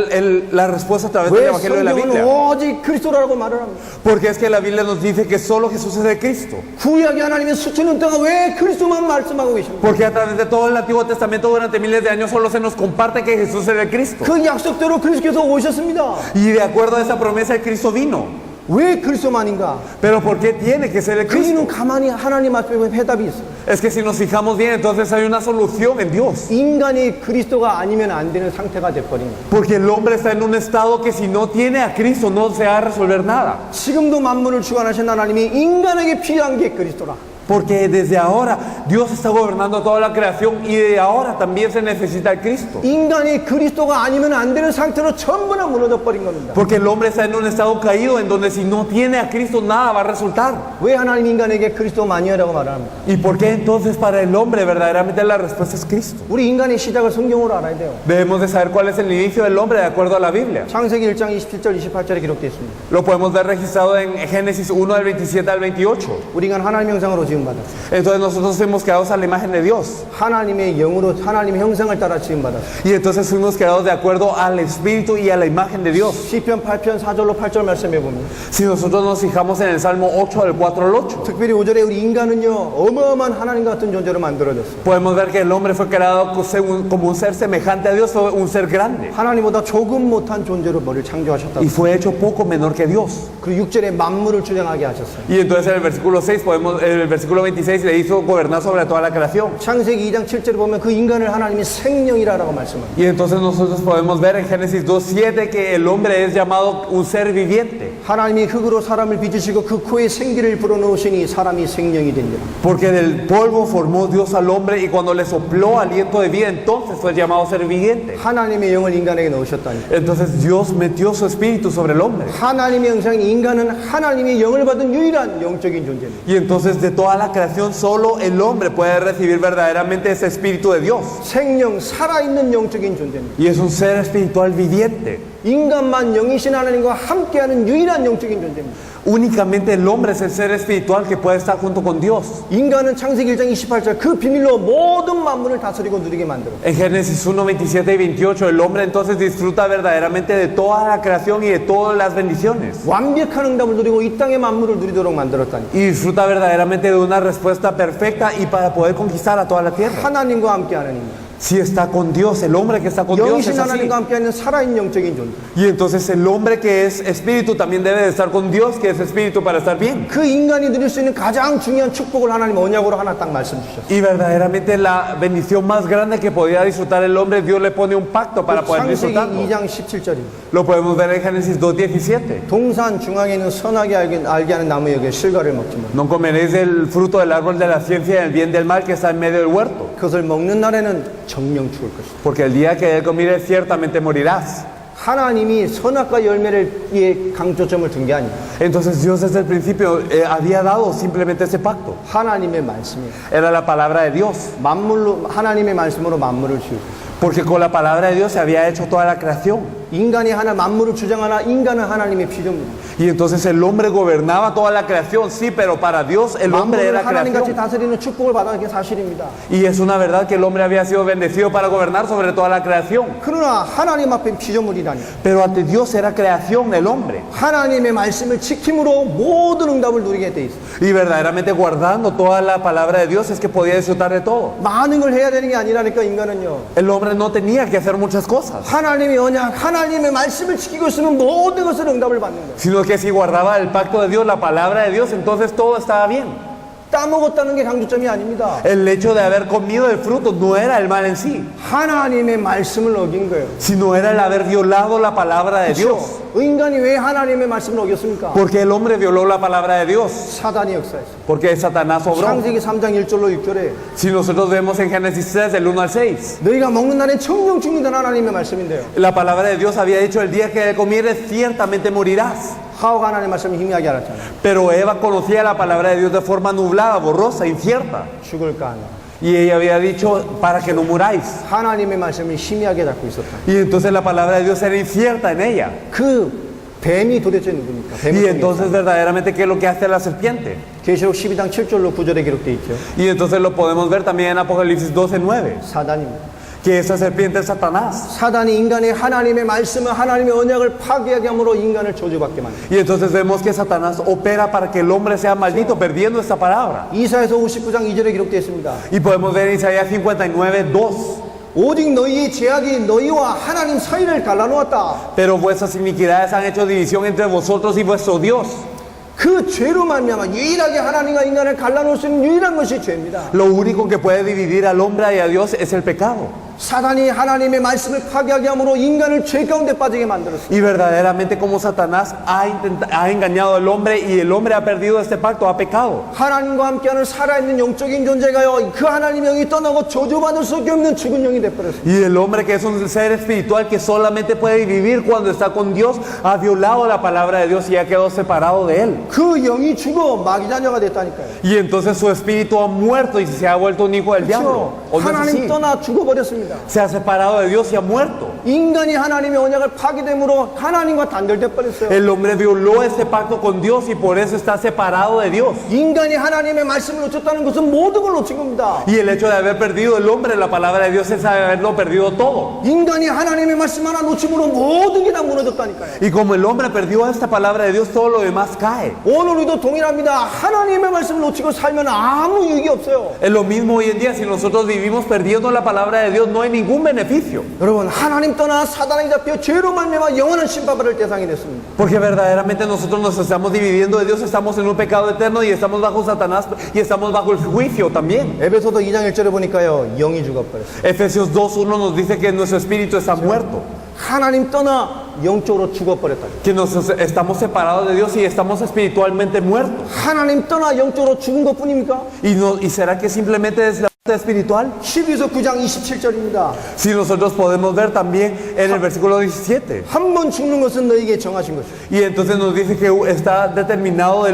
la respuesta a través del 왜 Evangelio de la 성경은 Biblia. 오직 그리스도라고 말을 합니까? Porque es que la Biblia nos dice que solo Jesús es el Cristo. 구약의 하나님의 수천 년 동안 왜 그리스도만 말씀하고 계십니까? Porque a través de todo el Antiguo Testamento durante miles de años solo se nos comparte que Jesús es el Cristo. 그 약속대로 그리스도께서 오셨습니다. Y de acuerdo a esa promesa el Cristo vino. 왜 그리스도만인가? Pero ¿por qué tiene que ser el 그 이유는 Cristo? 가만히 하나님 앞에 보면 해답이 있어요. Es que si nos fijamos bien, entonces hay una solución en Dios. 인간이 그리스도가 아니면 안 되는 상태가 돼버린 거예요. Porque el hombre está en un estado que si no tiene a Cristo no se va a resolver nada. 지금도 만물을 주관하신 하나님이 인간에게 필요한 게 그리스도라. Porque desde ahora Dios está gobernando toda la creación y de ahora también se necesita el Cristo. 인간이 그리스도가 아니면 안 되는 상태로 전부 다 무너져 버린 겁니다. Porque el hombre está en un estado caído en donde si no tiene a Cristo nada va a resultar. 왜 하나님 인간에게 그리스도만이라고 말합니까? ¿Y por qué entonces para el hombre verdaderamente la respuesta es Cristo? 우리 인간의 시작을 성경으로 알아야 돼요. Debemos de saber cuál es el inicio del hombre de acuerdo a la Biblia. 창세기 1장 27절 28절에 기록되어 있습니다. Lo podemos ver registrado en Génesis 1 del 27 al 28. 우리 인간 하나님 형상으로 지음받았어요. Entonces nosotros fuimos creados a la imagen de Dios. 하나님의 영으로 하나님의 형상을 따라 지음받았어요. Y entonces fuimos creados de acuerdo al Espíritu y a la imagen de Dios. 시편 8편 4절로 8절 말씀해 보면 Si nosotros nos fijamos en el Salmo 8 del 4 al 8, 특별히 5절에 우리 인간은요 어마어마한 하나님 같은 존재로 만들어졌어요. podemos ver que el hombre fue creado como un ser semejante a Dios, fue un ser grande. 하나님보다 조금 못한 존재로 머리를 창조하셨다고. Y fue hecho poco menor que Dios. 그리고 6절에 만물을 주장하게 하셨어요. Y entonces en el versículo 6, el versículo 26 le hizo gobernar sobre toda la creación. 창세기 2장 7절에 보면 그 인간을 하나님이 생명이라고 말씀합니다. Y entonces nosotros podemos ver en Génesis 2:7 que el hombre es llamado un ser viviente. 하나님이 흙으로 사람을 빚으시고 그 코에 생기를 불어넣으시니 사람이 생명이 된다. Porque del polvo formó Dios al hombre y cuando le sopló aliento de vida, entonces fue llamado ser viviente. 하나님의 영을 인간에게 넣으셨다니. Entonces Dios metió su espíritu sobre el hombre. 하나님의 형상 인간은 하나님의 영을 받은 유일한 영적인 존재입니다. Y entonces de toda la creación solo el hombre puede recibir verdaderamente ese espíritu de Dios. 생명, 살아있는 영적인 존재입니다. Y es un ser espiritual viviente. 인간만 영이신 하나님과 함께하는 유일한 영적인 존재입니다. Únicamente el hombre es el ser espiritual que puede estar junto con Dios. 인간은 창세기 1장 28절 그 비밀로 모든 만물을 다스리고 누리게 만들어. En Génesis 1, 27 y 28 el hombre entonces disfruta verdaderamente de toda la creación y de todas las bendiciones. 완벽한 응답을 누리고 이 땅의 만물을 누리도록 만들었다니. Y disfruta verdaderamente de una respuesta perfecta y para poder conquistar a toda la tierra. 하나님과 함께하는 인간. Si está con Dios, el hombre que está con Dios 영이신 es así. 하나님과 함께하는 살아있는 영적인 존재. Y entonces el hombre que es espíritu también debe de estar con Dios, que es espíritu para estar bien. 그 인간이 누릴 수 있는 가장 중요한 축복을 하나님 언약으로 하나 딱 말씀 주셨어요. Y verdaderamente la bendición más grande que podía disfrutar el hombre, Dios le pone un pacto para poder 창세기 disfrutarlo. 2장 17절입니다. Lo podemos ver en Génesis 2:17. 동산 중앙에 있는 선하게 알게 하는 나무 여기에 실과를 먹지만 No comeréis el fruto del árbol de la ciencia del bien y del mal que está en medio del huerto, 그것을 먹는 날에는 정령 죽을 것이다. porque el día que él comieres ciertamente morirás. 하나님이 선악과 열매를 강조점을 둔 게 아니에요. Entonces Dios desde el principio había dado simplemente ese pacto. 하나님의 말씀이에요. Era la palabra de Dios, 만물로 하나님의 말씀으로 만물을 지으고 porque con la palabra de Dios se había hecho toda la creación. 인간이 하나 만물을 주장하나 인간은 하나님의 피조물입니다. Y entonces el hombre gobernaba toda la creación, sí, pero para Dios el hombre 만물을 era 하나님같이 creación. 다스리는 축복을 받은 게 사실입니다. Y es una verdad que el hombre había sido bendecido para gobernar sobre toda la creación. 그러나 하나님 앞에 피조물이라니 Pero ante Dios era creación el hombre. 하나님의 말씀을 지킴으로 모든 응답을 누리게 돼 있어요. Y verdaderamente guardando toda la palabra de Dios es que podía disfrutar de todo. 많은 걸 해야 되는 게 아니라니까 인간은요. El hombre no tenía que hacer muchas cosas, 하나님의 언약, 하나님의 말씀을 지키고 있으면 모든 것을 응답을 받는 거예요. sino que si guardaba el pacto de Dios, la palabra de Dios, entonces todo estaba bien. 따먹었다는 게 강조점이 아닙니다. El hecho de haber comido el fruto no era el mal en sí, 하나님의 말씀을 어긴 거예요. sino era el haber violado la palabra de Dios. 인간이 왜 하나님의 말씀을 어겼습니까? Porque el hombre violó la palabra de Dios, 사단이 역사했어요. porque Satanás obró. 창세기 3장 1절로 6절에 Si nosotros vemos en Génesis 3 del 1 al 6, 너희가 먹는 날에 청령 죽는다는 하나님의 말씀인데요. la palabra de Dios había dicho: el día que comieres ciertamente morirás. 하와가 하나님의 말씀을 희미하게 알았잖아요. Pero Eva conocía la palabra de Dios de forma nublada, borrosa, incierta. 죽을까 하냐. Y ella había dicho: para que no muráis. 하나님의 말씀을 희미하게 잡고 있었다. Y entonces la palabra de Dios era incierta en ella. 그 뱀이 도대체 누굽니까? Y 뱀이 entonces verdaderamente, ¿qué es lo que hace la serpiente? 계시록 12장 7절로 9절에 기록되어 있죠. Y entonces lo podemos ver también en Apocalipsis 12:9, 사단입니다. que esa serpiente es Satanás. 사단이 인간의 하나님의 말씀을 하나님의 언약을 파괴하게 함으로 인간을 저주받게 만듭니다. Y entonces vemos que Satanás opera para que el hombre sea maldito, perdiendo esta palabra. 이사야서 59장 2절에 기록되어 있습니다. Y podemos ver en Isaías 59:2, 오직 너희의 죄악이 너희와 하나님 사이를 갈라놓았다. pero vuestras iniquidades han hecho división entre vosotros y vuestro Dios. 그 죄로 말미암아 유일하게 하나님과 인간을 갈라놓을 수 있는 유일한 것이 죄입니다. Lo único que puede dividir al hombre y a Dios es el pecado. 사단이 하나님의 말씀을 파괴하게 함으로 인간을 죄 가운데 빠지게 만들었습니다. Y verdaderamente como Satanás ha engañado al hombre y el hombre ha perdido este pacto, ha pecado. 하나님과 함께하는 살아있는 영적인 존재가요, 그 하나님의 영이 떠나고 저주받을 수밖에 없는 죽은 영이 되어버렸습니다. Y el hombre, que es un ser espiritual que solamente puede vivir cuando está con Dios, ha violado la palabra de Dios y ha quedado separado de él. 그 영이 죽어 마귀 자녀가 됐다니까요. Y entonces su espíritu ha muerto y se ha vuelto un hijo del diablo. 그렇죠? ¿O no es 하나님 así? 떠나 죽어버렸습니다. Se ha separado de Dios y ha muerto. 인간이 하나님의 언약을 파괴됨으로 하나님과 단절돼 버렸어요. El hombre violó este pacto con Dios y por eso está separado de Dios. 인간이 하나님의 말씀을 놓쳤다는 것은 모든 걸 놓친 겁니다. Y el hecho de haber perdido el hombre la palabra de Dios es haberlo perdido todo. 인간이 하나님의 말씀 하나 놓침으로 모든 게 다 무너졌다니까요. Y como el hombre perdió esta palabra de Dios, todo lo demás cae. 오늘 우리도 동일합니다. 하나님의 말씀을 놓치고 살면 아무 유익이 없어요. Es lo mismo hoy en día. Si nosotros vivimos perdiendo la palabra de Dios, no hay ningún beneficio. 여러분, 하나님 떠나 사단에게 잡혀 죄로 말미암아 영원한 심판받을 대상이 됐습니다. Porque verdaderamente nosotros nos estamos dividiendo de Dios, estamos en un pecado eterno y estamos bajo Satanás y estamos bajo el juicio también. 에베소서 2장 1절에 보니까요, 영이 죽어버렸어요. Efesios 2:1 nos dice que nuestro espíritu está muerto, 하나님 떠나 영적으로 죽어버렸다. que estamos separados de Dios y estamos espiritualmente muertos. 하나님 떠나 영적으로 죽은 것 뿐입니까? ¿Y será que simplemente es la muerte espiritual? 12서 9장 27절입니다. Si nosotros podemos ver también en el versículo 17. 한 번 죽는 것은 너에게 정하신 것이요. Y entonces nos dice que está determinado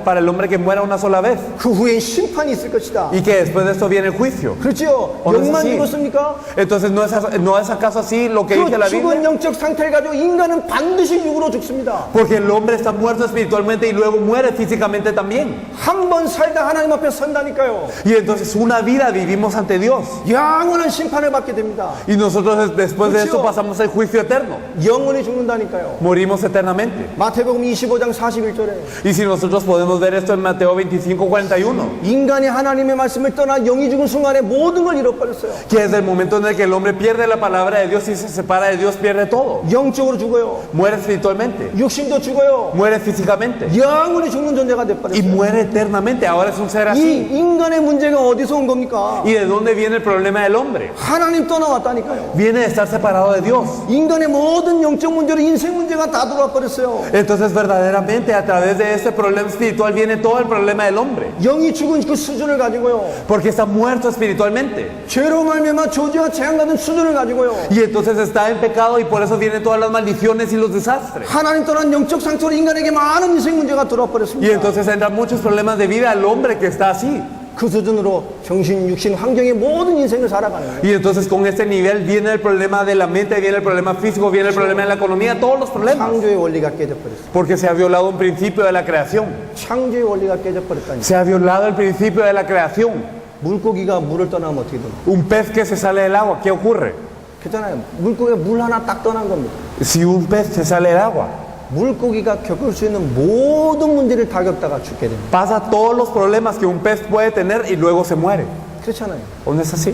para el hombre que muera una sola vez. 그 후엔 심판이 있을 것이다. Y que después de esto viene el juicio. 그렇죠? ¿O no es 영만 así? 죽었습니까? Entonces, ¿no es acaso así lo que dice 그 la 죽은 Biblia? 영적 상태를 가지고 인간은 반드시 육으로 죽습니다. Porque el hombre está muerto espiritualmente y luego muere físicamente también. 한 번 살다 하나님 앞에 선다니까요. Y entonces una vida vivimos ante Dios. 영원한 심판을 받게 됩니다. Y nosotros después de esto 그렇죠. pasamos el juicio eterno. 영원히 죽는다니까요. Morimos eternamente. 마태복음 25장 41절에 Y si nosotros podemos ver esto en Mateo 25:41, 인간이 하나님의 말씀을 떠나 영이 죽은 순간에 모든 걸 잃어버렸어요. que desde el momento en el que el hombre pierde la palabra de Dios y se separa de Dios, pierde todo. 영적으로 죽어요. Muere espiritualmente, 육신도 죽어요. muere físicamente 영원히 죽는 존재가 y 돼버렸어요. muere eternamente. Ahora es un ser 이 así. 인간의 문제가 어디서 온 겁니까? 뭡니까? ¿Y de dónde viene el problema del hombre? 하나님 떠나왔다니까요. Viene de estar separado de Dios. 인간의 모든 영적 문제로 인생 문제가 다 들어와 버렸어요. Entonces verdaderamente a través de este problema espiritual viene todo el problema del hombre. 영이 죽은 그 수준을 가지고요. Porque está muerto espiritualmente. 죄로 말미암아 저주와 재앙 받은 수준을 가지고요. Y entonces está en pecado y por eso vienen todas las maldiciones y los desastres. 하나님 떠난 영적 상처로 인간에게 많은 인생 문제가 들어와 Y 버렸습니다. entonces entran muchos problemas de vida al hombre que está así. 그 수준으로 정신, 육신, 환경의 모든 인생을 살아가는 거예요. Y entonces con este nivel viene el problema de la mente, viene el problema físico, viene el problema de la economía, todos los problemas. 창조의 원리가 깨져버렸어요. Porque se ha violado un principio de la creación. 창조의 원리가 깨져버렸다니. Se ha violado el principio de la creación. 물고기가 물을 떠나면 어떻게 되나? Un pez que se sale del agua, ¿qué ocurre? 그렇잖아요. 물고기가 물 하나 딱 떠난 겁니다. Si un pez se sale del agua, 물고기가 겪을 수 있는 모든 문제를 다 겪다가 죽게 됩니다. pasa todos los problemas que un pez puede tener y luego se muere. 그렇잖아요. ¿O no es así?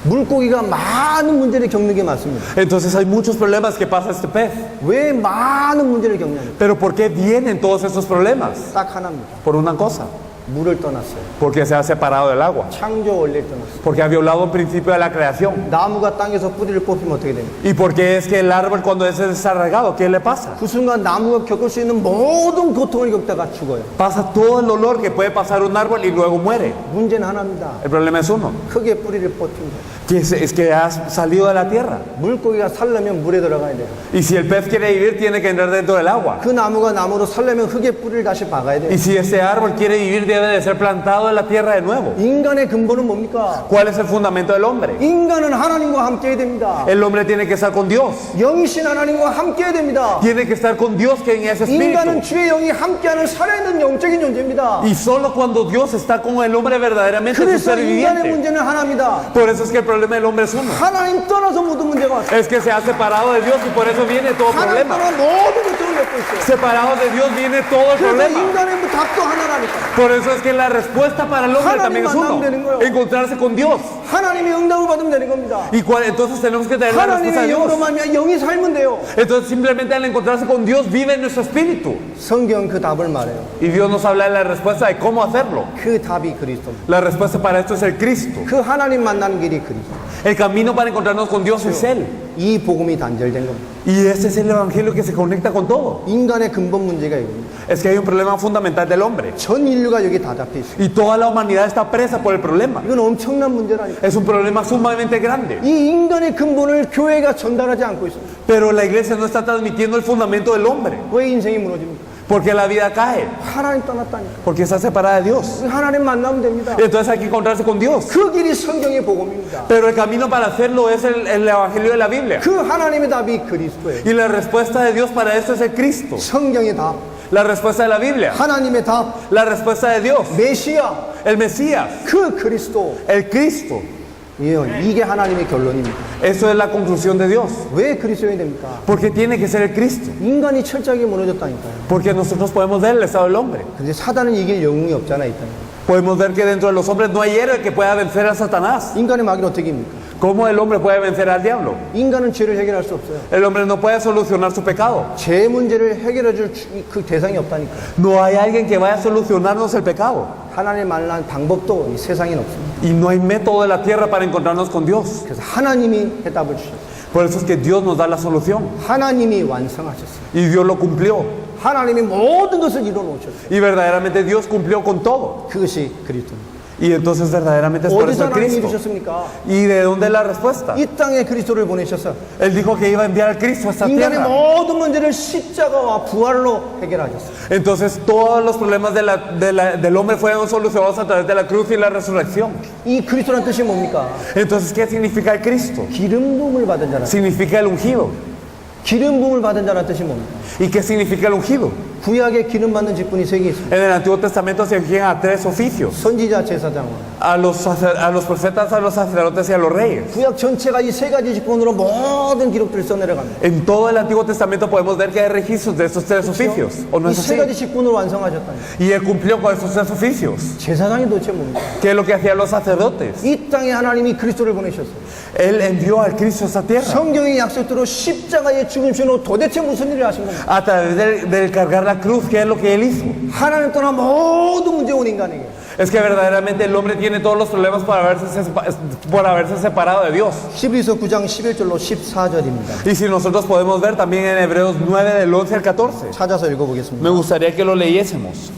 물고기가 많은 문제를 겪는 게 맞습니다. Entonces hay muchos problemas que pasa este pez. 왜 많은 문제를 겪냐면 Pero ¿por qué vienen todos esos problemas? 딱 하나입니다. Por una cosa, 물을 떠났어요. porque se ha separado del agua, 창조 원리를 떠났어요. porque ha violado un principio de la creación. 나무가 땅에서 뿌리를 뽑히면 어떻게 됩니까? ¿Y por qué es que el árbol cuando es desarraigado, qué le pasa? 그 순간 나무가 겪을 수 있는 모든 고통을 겪다가 죽어요. Pasa todo el dolor que puede pasar un árbol y luego muere. 문제는 하나입니다. El problema es uno, 크게 뿌리를 뽑힌다. que es que has salido de la tierra. 물고기가 살려면 물에 들어가야 돼요. Y si el pez quiere vivir, tiene que entrar dentro del agua. 그 나무가 나무로 살려면 흙에 뿌리를 다시 박아야 돼요. Y si ese árbol quiere vivir, debe de ser plantado en la tierra de nuevo. 인간의 근본은 뭡니까? ¿Cuál es el fundamento del hombre? 인간은 하나님과 함께 해야 됩니다. El hombre tiene que estar con Dios. 영이신 하나님과 함께 해야 됩니다. Tiene que estar con Dios, que en ese 인간은 espíritu. 주의 영이 함께하는 살아있는 영적인 존재입니다. Y solo cuando Dios está con el hombre verdaderamente es un 그래서 ser 인간의 viviente. 문제는 하나입니다. Por eso es que el problema del hombre es uno. 하나님 떠나서 모든 문제가 왔어요. Es que se ha separado de Dios y por eso viene todo 하나님 problema. 떠나 모든 고통을 겪고 있어요. Separado de Dios viene todo el 그래서 problema. 인간의 답도 하나라니까. Por eso es que la respuesta para el hombre también es uno. Encontrarse con Dios. 하나님의 응답을 받으면 되는 겁니다. ¿Y entonces tenemos que tener la respuesta de 하나님의 영으로 Dios? 말미암아 영이 살면 돼요. Entonces simplemente al encontrarse con Dios vive en nuestro espíritu. 성경 그 답을 말해요. Y Dios nos habla de la respuesta de cómo hacerlo. 그 답이 그리스도입니다. La respuesta para esto es el Cristo. 그 하나님 만나는 길이 그리스도. El camino para encontrarnos con Dios es Él. 이 복음이 단절된 겁니다. Y ese es el evangelio que se conecta con todo. 인간의 근본 문제가 이겁니다. Es que hay un problema fundamental del hombre. 전 인류가 여기 다 잡혀 있어요. Y toda la humanidad está presa por el problema. 이건 엄청난 문제라니까. Es un problema sumamente grande. 이 인간의 근본을 교회가 전달하지 않고 있습니다. Pero la iglesia no está transmitiendo el fundamento del hombre. 왜 인생이 무너집니까? Porque la vida cae. 하나님 떠났다니까. Porque está separada de Dios. 하나님 만나면 됩니다. Entonces hay que encontrarse con Dios. 그 길이 성경의 복음입니다. Pero el camino para hacerlo es el evangelio de la Biblia. 그 하나님의 답이 그리스도예요. Y la respuesta de Dios para esto es el Cristo. 성경의 답, La respuesta de la Biblia. 하나님의 답, La respuesta de Dios. 메시아, El Mesías. 그 그리스도. El Cristo. 이게 하나님의 결론입니다. Eso es la conclusión de Dios. 왜 그리스도인이 됩니까? Porque tiene que ser el Cristo. 인간이 철저하게 무너졌다니까요. Porque nosotros podemos ver el estado del hombre. 근데 사단은 이길 영웅이 없잖아, 이 땅에. Podemos ver que dentro de los hombres no hay héroe que pueda vencer a Satanás. 인간의 마귀는 어떻게 입니까? ¿Cómo el hombre puede vencer al diablo? 인간은 죄를 해결할 수 없어요. El hombre no puede solucionar su pecado. 죄 문제를 해결해 줄 그 대상이 없다니까요. No hay alguien que vaya a solucionarnos el pecado. 하나님을 만난 방법도 이 세상에는 없습니다. Y no hay método de la tierra para encontrarnos con Dios. 그래서 하나님이 해답을 주셨어요. Por eso es que Dios nos da la solución. 하나님이 완성하셨어요. Y Dios lo cumplió. 하나님이 모든 것을 이루어 놓으셨어요. Y verdaderamente Dios cumplió con todo. 그것이 그리스도입니다. Y entonces verdaderamente es por eso 어디서 el 하나님이 Cristo. 이루셨습니까? ¿Y de dónde es la respuesta? 이 땅에 그리스도를 보내셔서 Él dijo que iba a enviar al Cristo a esta 인간의 tierra. 모든 문제를 십자가와 부활로 해결하셨어요. Entonces todos los problemas del hombre fueron solucionados a través de la cruz y la resurrección. 이 그리스도란 뜻이 뭡니까? Entonces, ¿qué significa el Cristo? 기름 부음을 받은 자라. Significa el ungido. 기름 부음을 받은 자란 뜻이 뭡니까? ¿Y qué significa el ungido? 구약에 기름 받는 직분이 세 개 있습니다. En el Antiguo Testamento se ungían a tres oficios. 선지자, 제사장과. A los profetas, a los sacerdotes y a los reyes. 구약 전체가 이 세 가지 직분으로 모든 기록들을 써내려갑니다. En todo el Antiguo Testamento podemos ver que hay registros de estos tres oficios. ¿O no 이 es 세 así? 가지 직분을 완성하셨다니. Y Él cumplió con esos tres oficios. 제사장이 도대체 뭡니까? ¿Qué es lo que hacían los sacerdotes? 이 땅에 하나님이 그리스도를 보내셨어요. Él envió al Cristo a esta tierra. 성경의 약속대로 십자가의 죽음신으로 도대체 무슨 일을 하신 겁니까? A través del cargar la cruz, ¿qué es lo que Él hizo? 하나님 떠나 모든 문제 온 인간에게 Es que verdaderamente el hombre tiene todos los problemas por haberse separado de Dios. 히브리서 9장 11절로 14절입니다. Y si nosotros podemos ver también en Hebreos 9 del 11 al 14. 찾아서 읽어보겠습니다. Me gustaría que lo leyésemos.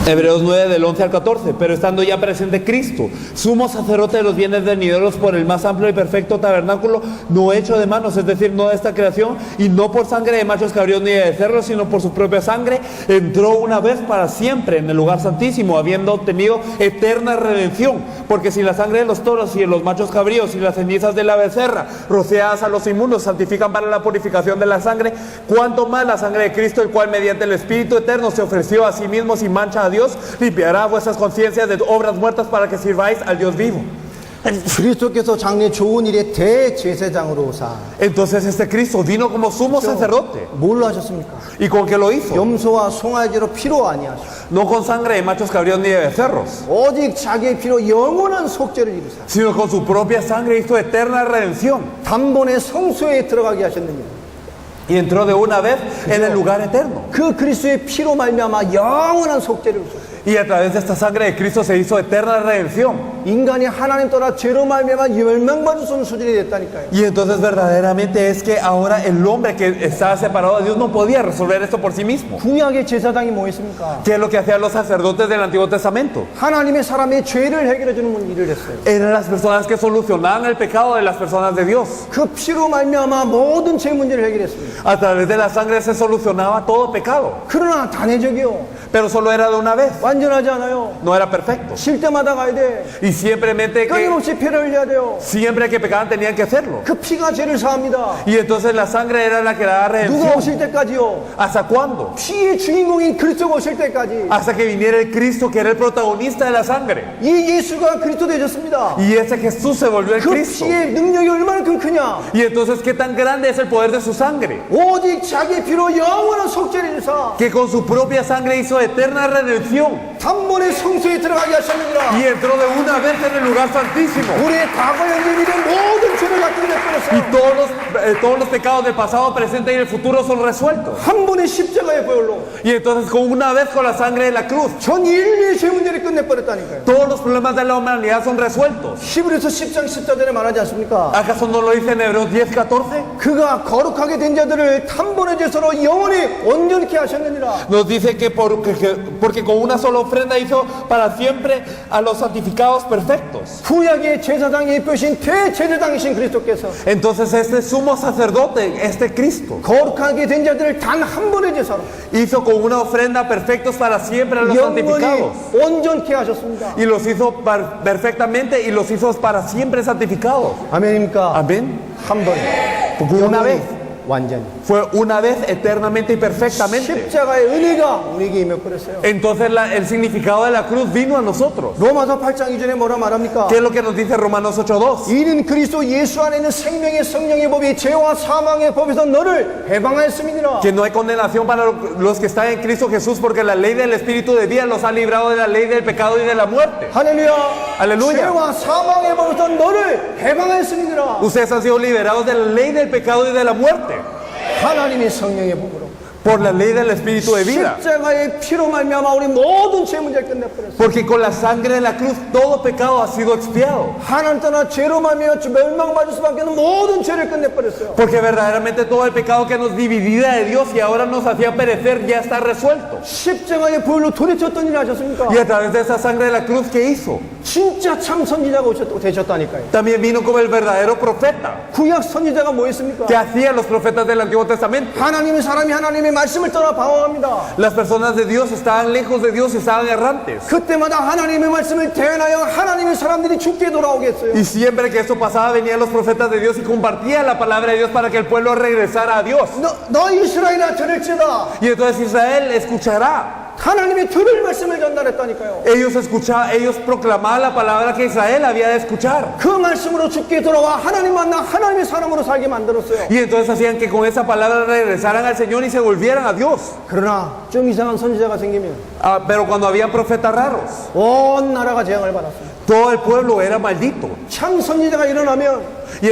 Hebreos 9 del 11 al 14. Pero estando ya presente Cristo, sumo sacerdote de los bienes venideros por el más amplio y perfecto tabernáculo, no hecho de manos, es decir, no de esta creación, y no por sangre de machos cabríos ni de cerdos, sino por su propia sangre, entró una vez para siempre en el lugar santísimo, habiendo obtenido eterna redención. Porque si la sangre de los toros y de los machos cabríos y las cenizas de la becerra rociadas a los inmundos santifican para la purificación de la sangre, cuánto más la sangre de Cristo, el cual mediante el Espíritu eterno se ofreció a sí mismo sin mancha a Dios, limpiará vuestras conciencias de obras muertas para que sirváis al Dios vivo. 그리스도께서 장래 좋은 일의 대제사장으로 오사 Entonces este Cristo vino como sumo sacerdote. 뭘로 하셨습니까? ¿Y con qué lo hizo? 염소와 송아지로 피로 아니하시고 No con sangre de machos cabríos ni de becerros, 오직 자기의 피로 영원한 속죄를 이루사 sino con su propia sangre hizo eterna redención. 단번에 성소에 들어가게 하셨느니라. Y entró de una vez en el lugar eterno. 그 그리스도의 피로 말미암아 영원한 속죄를 이루셨어요. Y a través de esta sangre de Cristo se hizo eterna redención. 인간이 하나님 떠나 죄로 말미암아 멸망받을 수 없는 수준이 됐다니까요. Y entonces verdaderamente es que ahora el hombre que estaba separado de Dios no podía resolver esto por sí mismo. 구약의 제사장이 뭐했습니까? ¿Qué es lo que hacían los sacerdotes del Antiguo Testamento? 하나님의 사람의 죄를 해결해 주는 일을 했어요. Eran las personas que solucionaban el pecado de las personas de Dios. 그 피로 말미암아 모든 죄 문제를 해결했습니다. A través de la sangre se solucionaba todo pecado. 그러나 단회적이요. Pero solo era de una vez. 완전하지 않아요. No era perfecto. 쉴 때마다 가야 돼. Y simplemente que 끊임없이 피를 흘려야 돼요. siempre que pecaban tenían que hacerlo. 그 피가 죄를 사합니다. Y entonces la sangre era la que daba 누가 redención. 오실 때까지요? ¿Hasta cuándo? 피의 주인공인 그리스도가 오실 때까지. Hasta que viniera el Cristo que era el protagonista de la sangre. 이 예수가 그리스도 되셨습니다. Y ese Jesús se volvió el 그 Cristo. 피의 능력이 얼마나 크냐? Y entonces qué tan grande es el poder de su sangre. 오직 자기 피로 영원한 속죄를 주사 Que con su propia sangre hizo eterna redención. 단번에 성소에 들어가게 하셨느니라. Y entró de una vez en el lugar santísimo. 우리의 과거 현재 미래 모든 죄를 갖게 Y 되었어요. todos los pecados del pasado, presente y del futuro son resueltos. 한 번의 십자가의 보혈로 Y entonces con una vez con la sangre de la cruz, 전 인류의 죄 문제를 끝내버렸다니까요. todos los problemas de la humanidad son resueltos. 히브리서 10장 14절에 말하지 않습니까? ¿Acaso no lo dice en Hebreos 10:14? 그가 거룩하게 된 자들을 단번에 제사로 영원히 온전케 하셨느니라. Nos dice que porque con una sola ofrenda hizo para siempre a los santificados perfectos. 구약의 제사장의 표신 대제사장이신 그리스도께서 Entonces este sumo sacerdote, este Cristo, 거룩하게 된 자들을 단 한 번의 제사로 hizo con una ofrenda perfectos para siempre a los 영원히 santificados. 온전케 ha셨습니다. Y los hizo perfectamente y los hizo para siempre santificados. 아멘입니까? Amén. 한 번. Una vez. 완전히. Fue una vez eternamente y perfectamente. 십자가의 은혜가 우리에게 임해버렸어요. Entonces el significado de la cruz vino a nosotros. 로마서 8장 이전에 뭐라 말합니까? ¿Qué es lo que nos dice Romanos 8:2? 이는 그리스도 예수 안에 있는 생명의 성령의 법이 죄와 사망의 법에서 너를 해방하였음이니라. Que no hay condenación para los que están en Cristo Jesús, porque la ley del Espíritu de vida los ha librado de la ley del pecado y de la muerte. 할렐루야. Aleluya. 죄와 사망의 법에서 너를 해방하였음이니라. Ustedes han sido liberados de la ley del pecado y de la muerte 하나님의 성령의 법으로. por la ley del Espíritu de vida. 십자가의 피로 말미암아 우리 모든 죄 문제를 끝내버렸어요. Porque con la sangre de la cruz todo pecado ha sido expiado. 하나님 떠나 죄로 말미암아 멸망받을 수밖에 없는 모든 죄를 끝내버렸어요. Porque verdaderamente todo el pecado que nos dividía de Dios y ahora nos hacía perecer ya está resuelto. 십자가의 보혈로 도대체 어떤 일을 하셨습니까? Y a través de esa sangre de la cruz, ¿qué hizo? 진짜 참 선지자가 되셨다니까요. También vino como el verdadero profeta. 구약 선지자가 뭐 했습니까? ¿Qué hacían los profetas del Antiguo Testamento? 하나님의 사람이 하나님의 말씀을 떠나 방황합니다. Las personas de Dios estaban lejos de Dios y estaban errantes. 그때마다 하나님의 말씀을 대언하여 하나님의 사람들이 죽게 돌아오게 했어요. Y siempre que esto pasaba venían los profetas de Dios y compartían la palabra de Dios para que el pueblo regresara a Dios. 너 이스라엘아 들을지어다. Y entonces Israel escuchará. 하나님의 들을 말씀을 전달했다니까요. Ellos proclamaban la palabra que Israel había de escuchar. 그 말씀으로 죽게 돌아와 하나님 만나 하나님의 사람으로 살게 만들었어요. Y entonces hacían que con esa palabra regresaran al Señor y se volvieran a Dios. 그러나 좀 이상한 선지자가 생기면 Pero cuando había profetas raros, 온 나라가 재앙을 받았습니다. todo el pueblo era maldito. 참 선지자가 일어나면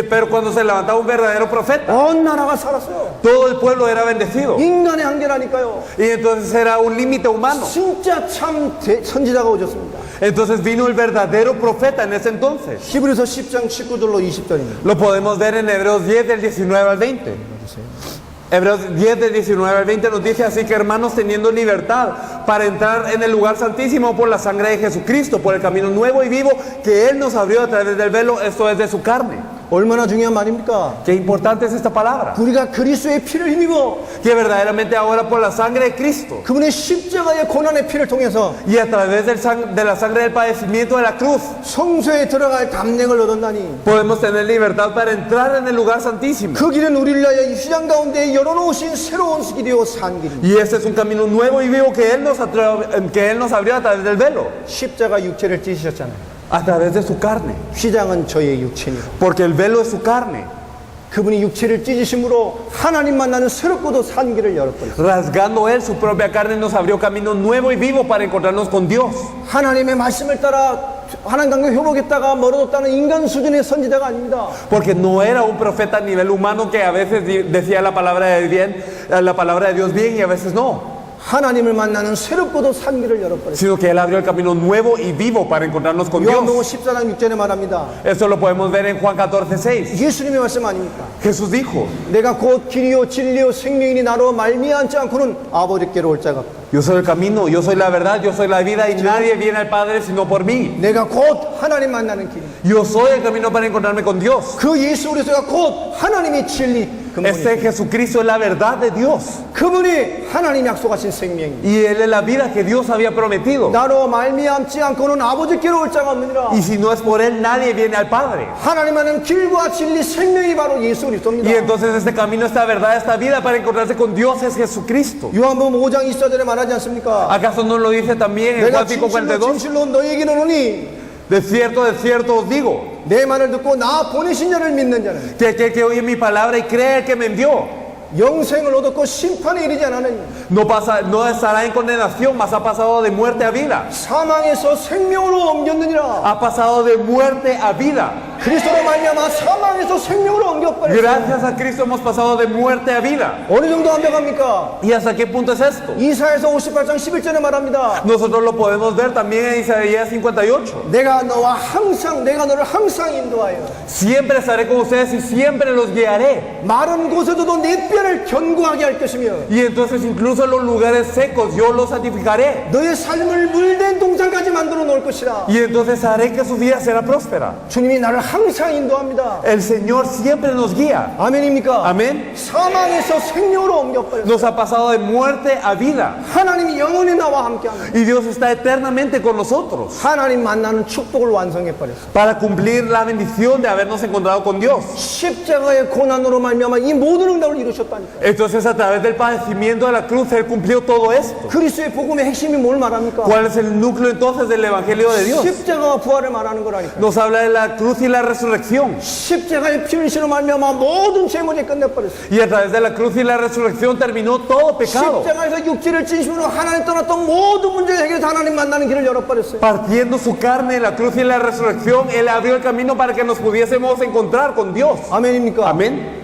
Pero cuando se levantaba un verdadero profeta, 온 나라가 살았어요. todo el pueblo era bendecido. 인간의 한계라니까요. Y entonces era un límite humano. 진짜 참 선지자가 오셨습니다. Entonces vino el verdadero profeta en ese entonces. 히브리서 10장 19절로 20절입니다. Lo podemos ver en Hebreos 10 del 19 al 20. Hebreos 10 del 19 al 20 nos dice así que hermanos, teniendo libertad para entrar en el lugar santísimo por la sangre de Jesucristo, por el camino nuevo y vivo que Él nos abrió a través del velo, esto es de su carne. 얼마나 중요한 말입니까? Qué importante es esta palabra. 우리가 그리스도의 피를 힘입어 Que verdaderamente ahora por la sangre de Cristo 그분의 십자가의 고난의 피를 통해서 y a través de la sangre del padecimiento de la cruz 성소에 들어갈 담력을 얻었나니 podemos tener libertad para entrar en el lugar santísimo. 그 길은 우리를 위하여 휘장 가운데 열어놓으신 새로운 길이요 산 길입니다. Y este es un camino nuevo y vivo que Él nos abrió a través del velo, 십자가 육체를 찢으셨잖아요. a través de su carne. 휘장은 저의 육체니라. Porque el velo es su carne. 그분이 육체를 찢으심으로 하나님 만나는 새롭고도 산 길을 열었거든요. Rasgando Él su propia carne nos abrió camino nuevo y vivo para encontrarnos con Dios. 하나님의 말씀을 따라 하나님 관계 회복했다가 멀어졌다는 인간 수준의 선지자가 아닙니다. Porque no era un profeta a nivel humano que a veces decía la palabra de Dios bien y a veces no. 하나님을 만나는 새롭고도 산 길을 열어버렸어요. Sino que Él abrió el camino nuevo y vivo para encontrarnos con 요한복음 Dios. 14장 6절에 말합니다. Eso lo podemos ver en Juan 14:6. 예수님의 말씀 아닙니까? Jesús dijo, 내가 곧 길이요 진리요 생명이니 나로 말미암지 않고는 아버지께로 올 자가 없다. yo soy el camino, yo soy la verdad, yo soy la vida y nadie viene al Padre sino por mí. 내가 곧 하나님 만나는 길. Yo soy el camino para encontrarme con Dios. 그 예수 그리스도가 곧 하나님의 진리 Este 근본이에요. Jesucristo es la verdad de Dios. 그분이 하나님 약속하신 생명입니다. Y Él es la vida que Dios había prometido. 나로 말미암지 않고는 아버지께로 올 자가 없느니라. Y si no es por Él, nadie viene al Padre. 하나님 하는 길과 진리 생명이 바로 예수 그리스도입니다. Y entonces este camino, esta verdad, esta vida para encontrarse con Dios es Jesucristo. 요한복음 5장 24절에 말하지 않습니까? ¿Acaso no lo dice también en 내가 Juan 진실로 5:42? 진실로 너희에게 이르노니 De cierto os digo, 내 말을 듣고 나 보내신 자를 믿는 자는 que aquel que oye mi palabra y cree al que me envió, 영생을 얻었고 심판에 이르지 않았느니 no estará en condenación, mas ha pasado de muerte a vida. 사망에서 생명으로 옮겼느니라. Ha pasado de muerte a vida. 그리스도로 말미암아 사망에서 생명으로 옮겨버렸어요. Gracias a Cristo hemos pasado de muerte a vida. 어느 정도 완벽합니까? ¿Y hasta qué punto es esto? 이사야서 58장 11절에 말합니다. Nosotros lo podemos ver también en Isaías 58. 내가 너를 항상 인도하여 Siempre estaré con ustedes y siempre los guiaré. 마른 곳에서도 내 뼈를 견고하게 할 것이며 Y entonces incluso en los lugares secos yo los santificaré. 너의 삶을 물된 동산까지 만들어 놓을 것이라. Y entonces haré que su vida será próspera. 주님이 나를 항상 인도합니다. El Señor siempre nos guía. 아멘입니까? Amén. 사망에서 생명으로 옮겨버렸어요. Nos ha pasado de muerte a vida. 하나님이 영원히 나와 함께합니다. Y Dios está eternamente con nosotros 하나님 만나는 축복을 완성해버렸어요. para cumplir la bendición de habernos encontrado con Dios. 십자가의 고난으로 말미암아 이 모든 응답을 이루셨다니까. Entonces a través del padecimiento de la cruz Él cumplió todo esto. 그리스도의 복음의 핵심이 뭘 말합니까? ¿Cuál es el núcleo entonces del Evangelio de Dios? 십자가와 부활을 말하는 거라니까. Nos habla de la cruz y la resurrección. 십자가의 피 흘리심으로 말미암아 모든 죄 문제 끝내버렸어요. Y a través de la cruz y la resurrección terminó todo pecado. 십자가에서 육체를 진심으로 하나님 떠났던 모든 문제를 해결해서 하나님 만나는 길을 열어버렸어요. Partiendo su carne en la cruz y en la resurrección, Él abrió el camino para que nos pudiésemos encontrar con Dios. 아멘입니까? Amén.